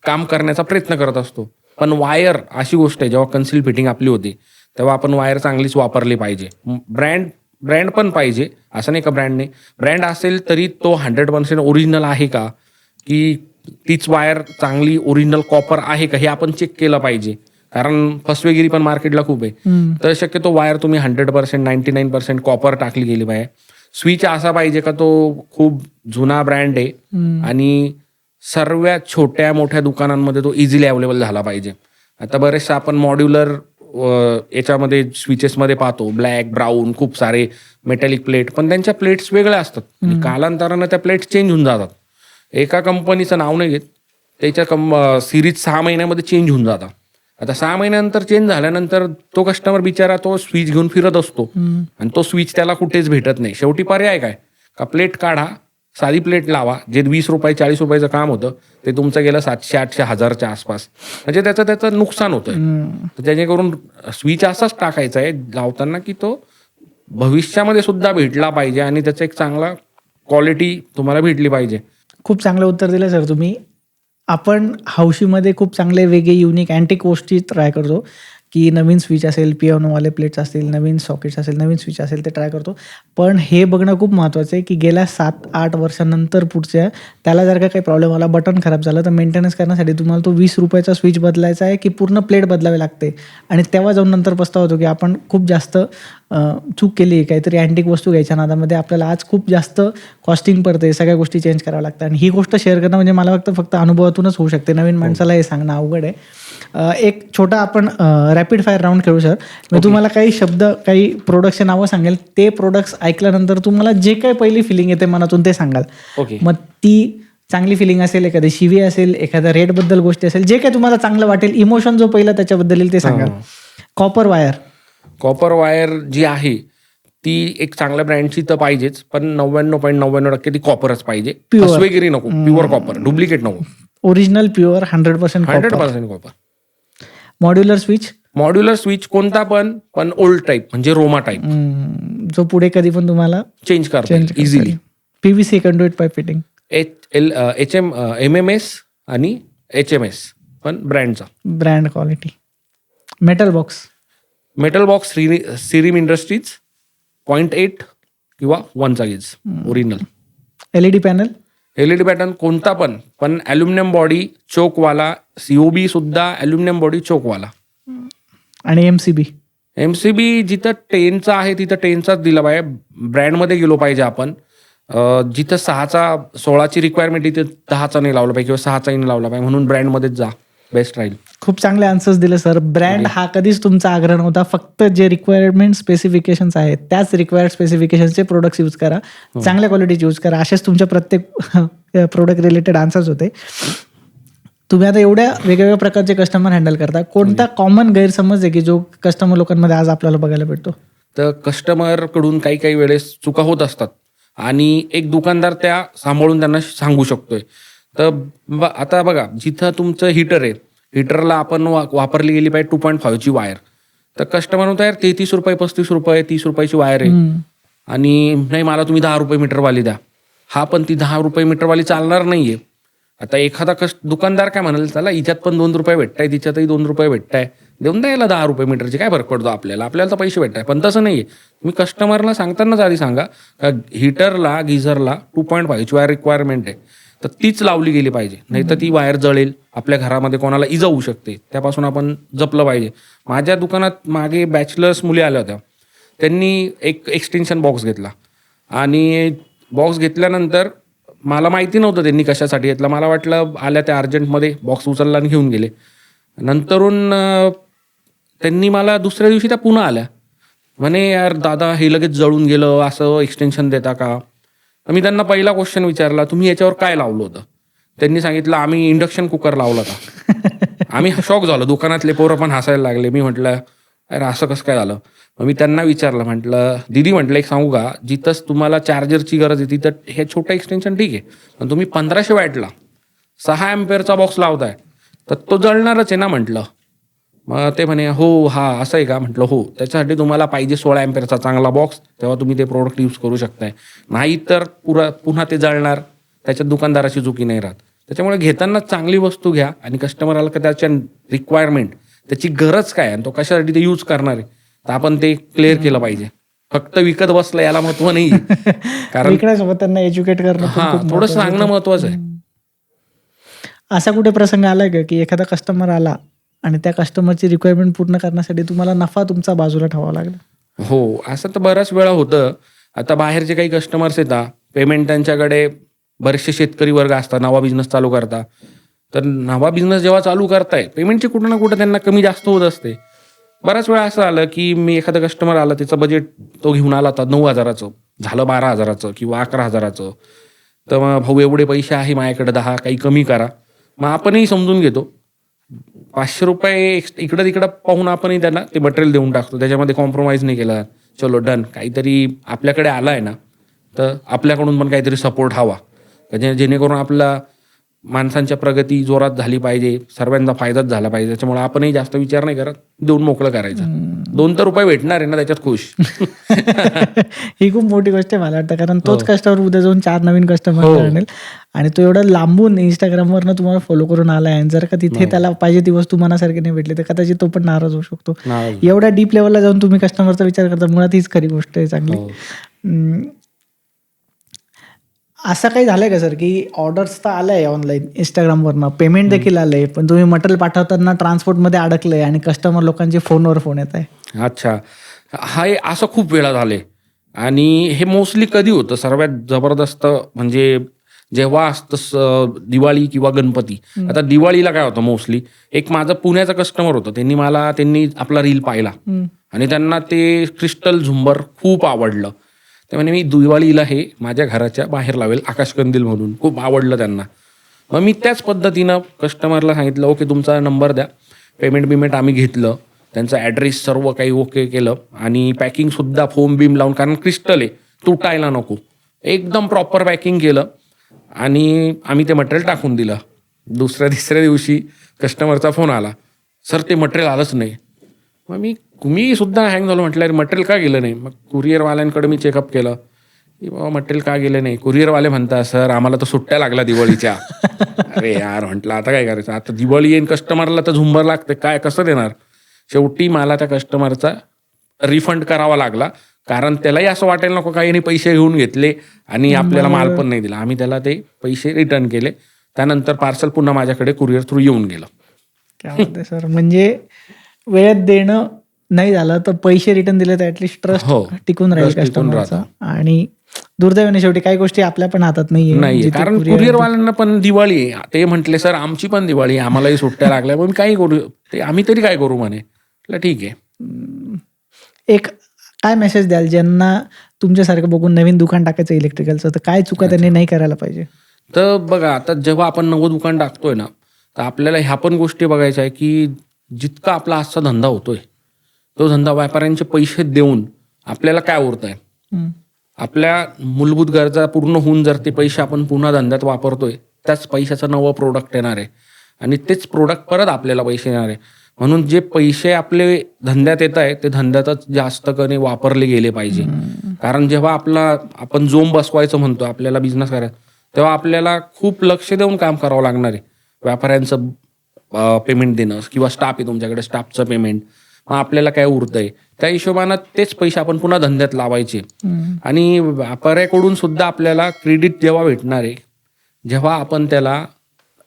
काम करण्याचा प्रयत्न करत असतो. पण वायर अशी गोष्ट आहे, जेव्हा कन्सिल फिटिंग आपली होती तेव्हा आपण वायर चांगलीच वापरली पाहिजे. ब्रँड पण पाहिजे, असं नाही का ब्रँड असेल तरी तो 100% ओरिजिनल आहे का, की तीच वायर चांगली ओरिजिनल कॉपर आहे का, हे आपण चेक केलं पाहिजे. कारण फसवेगिरी पण मार्केटला खूप आहे. तर शक्यतो वायर तुम्ही 100%, 99% कॉपर टाकली गेली पाहिजे. स्विच असा पाहिजे का तो खूप जुना ब्रँड आहे आणि सर्वात छोट्या मोठ्या दुकानांमध्ये तो इझिली अवेलेबल झाला पाहिजे. आता बरेचसे आपण मॉड्युलर याच्यामध्ये स्विचेसमध्ये पाहतो, ब्लॅक, ब्राऊन, खूप सारे मेटॅलिक प्लेट, पण त्यांच्या प्लेट्स वेगळ्या असतात आणि कालांतरानं त्या प्लेट्स चेंज होऊन जातात. एका कंपनीचं नाव नाही घेत, त्याच्या सिरीज 6 महिन्यामध्ये चेंज होऊन जातात. आता 6 महिन्यानंतर चेंज झाल्यानंतर तो कस्टमर बिचारा तो स्विच घेऊन फिरत असतो आणि तो स्विच त्याला कुठेच भेटत नाही. शेवटी पर्याय काय, का प्लेट काढा, साधी प्लेट लावा, जे 20 रुपये 40 रुपयाचं काम होतं ते तुमचं गेलं 700 800 1000च्या आसपास. म्हणजे त्याचं नुकसान होतं. तर जेणेकरून स्विच असाच टाकायचा आहे लावताना की तो भविष्यामध्ये सुद्धा भेटला पाहिजे आणि त्याचं एक चांगला क्वालिटी तुम्हाला भेटली पाहिजे. खूप चांगलं उत्तर दिलं सर तुम्ही. आपण हौशीमध्ये खूप चांगले वेगळे युनिक अँटिक गोष्टी ट्राय करतो, की नवीन स्विच असेल, पियानोवाले प्लेट्स असतील, नवीन सॉकेट्स असेल, नवीन स्विच असेल ते ट्राय करतो. पण हे बघणं खूप महत्त्वाचं आहे, की गेल्या 7-8 वर्षानंतर पुढच्या त्याला जर का काही प्रॉब्लेम आला, बटन खराब झालं, तर मेंटेनन्स करण्यासाठी तुम्हाला तो 20 रुपयाचा स्विच बदलायचा आहे की पूर्ण प्लेट बदलावी लागते. आणि तेव्हा जाऊन नंतर पस्तावा होतो, की आपण खूप जास्त चूक केली, काहीतरी अँटिक वस्तू घ्यायच्या नादामध्ये आपल्याला आज खूप जास्त कॉस्टिंग पडते, सगळ्या गोष्टी चेंज कराव्या लागतात. आणि ही गोष्ट शेअर करणं म्हणजे मला वाटतं फक्त अनुभवातूनच होऊ शकते. नवीन माणसाला हे सांगणं अवघड आहे. एक छोटा आपण रॅपिड फायर राऊंड खेळू सर. मी तुम्हाला काही शब्द, काही प्रोडक्टचे नावं सांगेल, ते प्रोडक्ट्स ऐकल्यानंतर तुम्हाला जे काही पहिली फिलिंग येते मनातून ते सांगाल. ओके. मग ती चांगली फिलिंग असेल, एखादी शिवी असेल, एखाद्या रेटबद्दल गोष्टी असेल, जे काही तुम्हाला चांगलं वाटेल, इमोशन जो पहिला त्याच्याबद्दल येईल ते सांगाल. Copper wire. कॉपर वायर जी आहे ती एक चांगल्या ब्रँडची तर पाहिजेच, पण 99.99% ती कॉपरच पाहिजे. Pure. फसवेगिरी नको, प्युअर कॉपर, डुप्लिकेट नको. Original pure 100% copper. 100% copper. Modular switch. Modular switch कोणता पण ओल्ड टाईप म्हणजे रोमा टाईप जो पुढे कधी पण तुम्हाला चेंज करता easily. PVC conduct pipe fitting. MMS आणि HMS पण ब्रँडचा. Brand quality. Metal box. Metal box सिरीम इंडस्ट्रीज 0.8 किंवा 1चा gauge original. LED panel. LED pattern कोणता पण ॲल्युमिनियम बॉडी चोकवाला. COB सुद्धा ॲल्युमिनियम बॉडी चोकवाला. आणि MCB जिथं 10चा आहे तिथं 10चाच दिला पाहिजे. ब्रँडमध्ये गेलो पाहिजे आपण. जिथं 16ची रिक्वायरमेंट तिथे 10चा नाही लावला पाहिजे किंवा 6चाही नाही लावला पाहिजे. म्हणून ब्रँडमध्येच जा, बेस्ट राहील. खूप चांगले आन्सर्स दिले सर. ब्रँड हा कधीच तुमचा आग्रह नव्हता. फक्त जे रिक्वायरमेंट स्पेसिफिकेशन्स आहेत त्याच रिक्वायर्ड स्पेसिफिकेशनचे प्रोडक्ट्स यूज करा, चांगल्या क्वालिटीचे यूज करा. असेच तुमच्या प्रत्येक प्रोडक्ट रिलेटेड आन्सर्स होते. तुम्ही आता एवढ्या वेगवेगळ्या प्रकारचे कस्टमर हँडल करता, कोणता कॉमन गैरसमज आहे की जो कस्टमर लोकांमध्ये आज आपल्याला बघायला भेटतो? तर कस्टमरकडून काही वेळेस चुका होत असतात आणि एक दुकानदार त्या सांभाळून त्यांना सांगू शकतोय. तर आता बघा, जिथं तुमचं हीटर आहे, हीटरला आपण वापरली गेली पाहिजे 2.5ची वायर. तर कस्टमर म्हणतो यार 33 रुपये 35 रुपये 30 रुपयाची वायर आहे आणि नाही मला तुम्ही 10 रुपये मीटरवाली द्या. हा पण ती 10 रुपये मीटरवाली चालणार नाहीये. आता एखादा दुकानदार काय म्हणाल, चला हिच्यात पण 2 रुपये भेटताय, तिच्यातही 2 रुपये भेटताय, देऊन द्यायला 10 रुपये मीटरचे काय फरक पडतो आपल्याला तर पैसे भेटताय. पण तसं नाहीये. तुम्ही कस्टमरला सांगतानाच आधी सांगा का हीटरला गिझरला 2.5ची वायर रिक्वायरमेंट आहे, तर तीच लावली गेली पाहिजे. नाही तर ती वायर जळेल, आपल्या घरामध्ये कोणाला इजा होऊ शकते, त्यापासून आपण जपलं पाहिजे. माझ्या दुकानात मागे बॅचलर्स मुली आल्या होत्या, त्यांनी एक एक्सटेन्शन बॉक्स घेतला आणि बॉक्स घेतल्यानंतर मला माहिती नव्हतं त्यांनी कशासाठी घेतला. मला वाटलं आल्या त्या अर्जंटमध्ये बॉक्स उचलला आणि घेऊन गेले. नंतरून त्यांनी मला दुसऱ्या दिवशी त्या पुन्हा आल्या, म्हणे यार दादा हे लगेच जळून गेलं, असं एक्सटेन्शन देता का? मी त्यांना पहिला क्वेश्चन विचारला, तुम्ही याच्यावर काय लावलं होतं? त्यांनी सांगितलं आम्ही इंडक्शन कुकर लावला होता. आम्ही शॉक झालो, दुकानातले पोरं पण हसायला लागले. मी म्हटलं अरे असं कसं काय झालं? मग मी त्यांना विचारलं, म्हटलं दीदी म्हटलं एक सांगू का, जिथंच तुम्हाला चार्जरची गरज आहे तिथं हे छोटं एक्सटेन्शन ठीक आहे, पण तुम्ही 1500 वॅटला 6 अँपेअरचा बॉक्स लावताय तर तो जळणारच आहे ना म्हटलं. मग ते म्हणे हो हा असं आहे का? म्हटलं हो, त्याच्यासाठी तुम्हाला पाहिजे 16 अँपेअरचा चांगला बॉक्स, तेव्हा तुम्ही ते प्रोडक्ट यूज करू शकताय. नाही तर पुन्हा ते जळणार, त्याच्यात दुकानदाराची चुकी नाही राहत. त्याच्यामुळे घेताना चांगली वस्तू घ्या आणि कस्टमरला का त्याच्या रिक्वायरमेंट, त्याची गरज काय आणि तो कशासाठी ते यूज करणार आहे, तर आपण ते क्लिअर केलं पाहिजे. फक्त विकत बसलं याला महत्व नाही, कारण विकण्यासोबत त्यांना एज्युकेट करणं थोडं सांगणं महत्वाचं आहे. असा कुठे प्रसंग आलाय का की एखादा कस्टमर आला आणि त्या कस्टमरची रिक्वायरमेंट पूर्ण करण्यासाठी तुम्हाला नफा तुमचा बाजूला ठेवावा लागला? हो, असं तर बऱ्याच वेळा होतं. आता बाहेरचे काही कस्टमर्स येतात, पेमेंट त्यांच्याकडे बरेचसे शेतकरी वर्ग असतात, नवा बिझनेस चालू करता. तर नवा बिझनेस जेव्हा चालू करताय, पेमेंटची कुठं ना कुठं त्यांना कमी जास्त होत असते. बऱ्याच वेळा असं आलं की मी एखादा कस्टमर आला, त्याचं बजेट तो घेऊन आला होता 9,000चं, झालं 12,000चं किंवा 11,000चं. तर मग भाऊ एवढे पैसे आहे माझ्याकडे 10, काही कमी करा. मग आपणही समजून घेतो, 500 रुपये इकडं तिकडं पाहून आपणही त्याला ते मटेरियल देऊन टाकतो, त्याच्यामध्ये कॉम्प्रोमाइज नाही केला. चलो डन, काहीतरी आपल्याकडे आला आहे ना, तर आपल्याकडून पण काहीतरी सपोर्ट हवा. जेणेकरून आपला माणसांच्या प्रगती जोरात झाली पाहिजे, सर्वांचा फायदाच झाला पाहिजे. त्याच्यामुळे आपणही जास्त विचार नाही करत, देऊन मोकळं करायचं. 2 तर रुपये भेटणार आहे ना, त्याच्यात खुश. ही खूप मोठी गोष्ट आहे मला वाटतं, कारण तोच कस्टमर उद्या जाऊन 4 नवीन कस्टमर हो. आणेल. आणि तो एवढा लांबून इंस्टाग्रामवरनं तुम्हाला फॉलो करून आलाय, आणि जर का तिथे त्याला पाहिजे ती वस्तू मनासारखी नाही भेटली तर कदाचित तो पण नाराज होऊ शकतो. एवढ्या डीप लेवलला जाऊन तुम्ही कस्टमरचा विचार करता, मुळात हीच खरी गोष्ट आहे चांगली. असं काही झालंय का सर, की ऑर्डर्स तर आलंय ऑनलाईन इंस्टाग्रामवरनं, पेमेंट देखील आलंय, पण तुम्ही मटेरियल पाठवताना ट्रान्सपोर्टमध्ये अडकलंय आणि कस्टमर लोकांचे फोनवर फोन येत आहे? अच्छा, हा असं खूप वेळा झाले. आणि हे मोस्टली कधी होतं सर्वात जबरदस्त, म्हणजे जेव्हा असतं दिवाळी किंवा गणपती. आता दिवाळीला काय होतं, मोस्टली एक माझं पुण्याचा कस्टमर होतं, त्यांनी आपला रील पाहिला आणि त्यांना ते क्रिस्टल झुंबर खूप आवडलं. ते म्हणे मी दिवाळीला हे माझ्या घराच्या बाहेर लावेल आकाशकंदील म्हणून, खूप आवडलं त्यांना. मग मी त्याच पद्धतीनं कस्टमरला सांगितलं, ओके तुमचा नंबर द्या, पेमेंट आम्ही घेतलं, त्यांचा ॲड्रेस सर्व काही ओके केलं आणि पॅकिंगसुद्धा फोम बीम लावून, कारण क्रिस्टल आहे तुटायला नको, एकदम प्रॉपर पॅकिंग केलं आणि आम्ही ते मटेरियल टाकून दिलं. दुसऱ्या तिसऱ्या दिवशी कस्टमरचा फोन आला, सर ते मटेरियल आलंच नाही. मग मी सुद्धा हँग झालो, म्हटलं मटेरियल का गेलं नाही. मग कुरिअरवाल्यांकडे मी चेकअप केलं की बाबा मटेरियल का गेलं नाही. कुरिअरवाले म्हणतात, सर आम्हाला तर सुट्ट्या लागल्या दिवाळीच्या. अरे यार, म्हटलं आता काय करायचं, आता दिवाळी येईन, कस्टमरला तर झुंबर लागते, काय कसं देणार. शेवटी मला त्या कस्टमरचा रिफंड करावा लागला, कारण त्यालाही असं वाटायला नको काही पैसे घेऊन घेतले आणि आपल्याला माल पण नाही दिला. आम्ही त्याला ते पैसे रिटर्न केले. त्यानंतर पार्सल पुन्हा माझ्याकडे कुरिअर थ्रू येऊन गेलं. काय म्हणते सर, म्हणजे वेळेत देणं नाही झालं तर पैसे रिटर्न दिले तर ऍटलीस्ट ट्रस्ट टिकून राहील कस्टमरचा. आणि दुर्दैवाने शेवटी काही गोष्टी आपल्या पण हातात नाहीये, कारण कुरिअरवाल्यांना पण दिवाळी आहे. ते म्हटले सर आमची पण दिवाळी आहे, आम्हालाही सुट्ट्या लागल्या, पण काही करू, ते आम्ही तरी काय करू म्हणे. ठीक आहे. एक काय मेसेज द्याल ज्यांना तुमच्यासारखं बघून नवीन दुकान टाकायचं इलेक्ट्रिकलचं, तर काय चुका त्यांनी नाही करायला पाहिजे? तर बघा, आता जेव्हा आपण नवं दुकान टाकतोय ना, तर आपल्याला ह्या पण गोष्टी बघायच्या आहे की जितका आपला आजचा धंदा होतोय, तो धंदा व्यापाऱ्यांचे पैसे देऊन आपल्याला काय उरत आहे. आपल्या मूलभूत गरजा पूर्ण होऊन जर ते पैसे आपण पुन्हा धंद्यात वापरतोय, त्याच पैशाचं नवं प्रोडक्ट येणार आहे आणि तेच प्रोडक्ट परत आपल्याला पैसे येणार आहे. म्हणून जे पैसे आपले धंद्यात येत आहे ते धंद्यातच जास्त करून वापरले गेले पाहिजे. कारण जेव्हा आपण जोम बसवायचं म्हणतो, आपल्याला बिझनेस करायचा, तेव्हा आपल्याला खूप लक्ष देऊन काम करावं लागणार आहे. व्यापाऱ्यांचं पेमेंट देणं किंवा स्टाफ आहे तुमच्याकडे, स्टाफचं पेमेंट, मग आपल्याला काय उरतंय त्या हिशोबानं तेच पैसे आपण पुन्हा धंद्यात लावायचे. आणि व्यापाऱ्याकडून सुद्धा आपल्याला क्रेडिट जेव्हा भेटणार आहे, जेव्हा आपण त्याला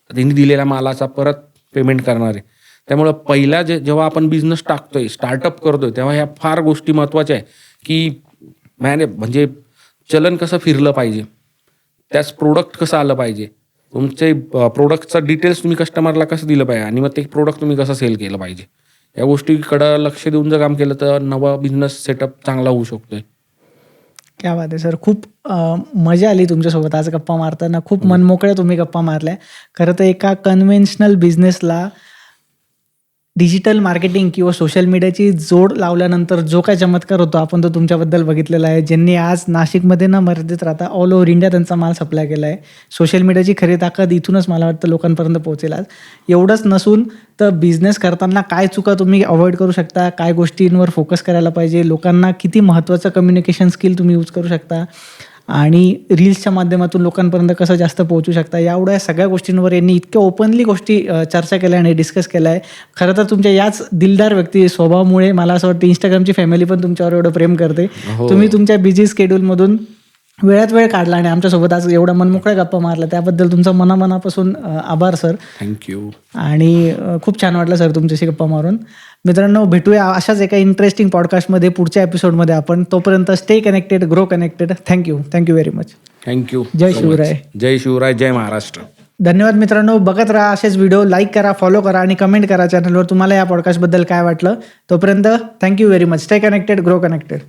त्यांनी दिलेल्या मालाचा परत पेमेंट करणार आहे. त्यामुळं पहिला जेव्हा आपण बिझनेस टाकतोय, स्टार्टअप करतोय, तेव्हा ह्या फार गोष्टी महत्त्वाच्या आहे की म्हणजे चलन कसं फिरलं पाहिजे, त्याच प्रोडक्ट कसं आलं पाहिजे, तुमचे प्रोडक्टचं डिटेल्स तुम्ही कस्टमरला कसं दिलं पाहिजे आणि मग ते प्रोडक्ट तुम्ही कसं सेल केलं पाहिजे. या गोष्टीकडं लक्ष देऊन जर काम केलं तर नवा बिझनेस सेटअप चांगला होऊ शकतोय. क्या बात आहे सर, खूप मजा आली तुमच्यासोबत आज गप्पा मारताना. खूप मनमोकळ्या तुम्ही गप्पा मारल्या. खरं तर एका कन्व्हेन्शनल बिझनेसला डिजिटल मार्केटिंग किंवा सोशल मीडियाची जोड लावल्यानंतर जो काय चमत्कार होतो आपण तो तुमच्याबद्दल बघितलेला आहे. ज्यांनी आज नाशिकमध्ये न मर्यादित राहता ऑल ओव्हर इंडिया त्यांचा माल सप्लाय केला आहे. सोशल मीडियाची खरी ताकद इथूनच मला वाटतं लोकांपर्यंत पोहोचेल. आज एवढंच नसून तर बिझनेस करताना काय चुका तुम्ही अवॉइड करू शकता, काय गोष्टींवर फोकस करायला पाहिजे, लोकांना किती महत्त्वाचं कम्युनिकेशन स्किल तुम्ही यूज करू शकता आणि रील्सच्या माध्यमातून लोकांपर्यंत कसं जास्त पोहोचू शकता, एवढ्या सगळ्या गोष्टींवर यांनी इतक्या ओपनली गोष्टी चर्चा केल्या आणि डिस्कस केल्या आहे. खरं तर तुमच्या याच दिलदार व्यक्ती स्वभावामुळे मला असं वाटतं इंस्टाग्रामची फॅमिली पण तुमच्यावर एवढं प्रेम करते. तुम्ही तुमच्या बिझी स्केड्यूलमधून वेळात वेळ काढला आणि आमच्यासोबत आज एवढा मनमोकळ्या गप्पा मारला, त्याबद्दल तुमचा मनापासून आभार सर. थँक्यू. आणि खूप छान वाटलं सर तुमच्याशी गप्पा मारून. मित्रांनो, भेटूया अशाच एका इंटरेस्टिंग पॉडकास्टमध्ये पुढच्या एपिसोडमध्ये आपण. तोपर्यंत stay connected, grow connected. Thank you very much. Thank you. जय शिवराय. जय शिवराय, जय महाराष्ट्र. धन्यवाद मित्रांनो. बघत राहा असेच व्हिडिओ. लाईक करा, फॉलो करा आणि कमेंट करा चॅनलवर तुम्हाला या पॉडकास्टबद्दल काय वाटलं. तोपर्यंत thank you very much. Stay connected, grow connected.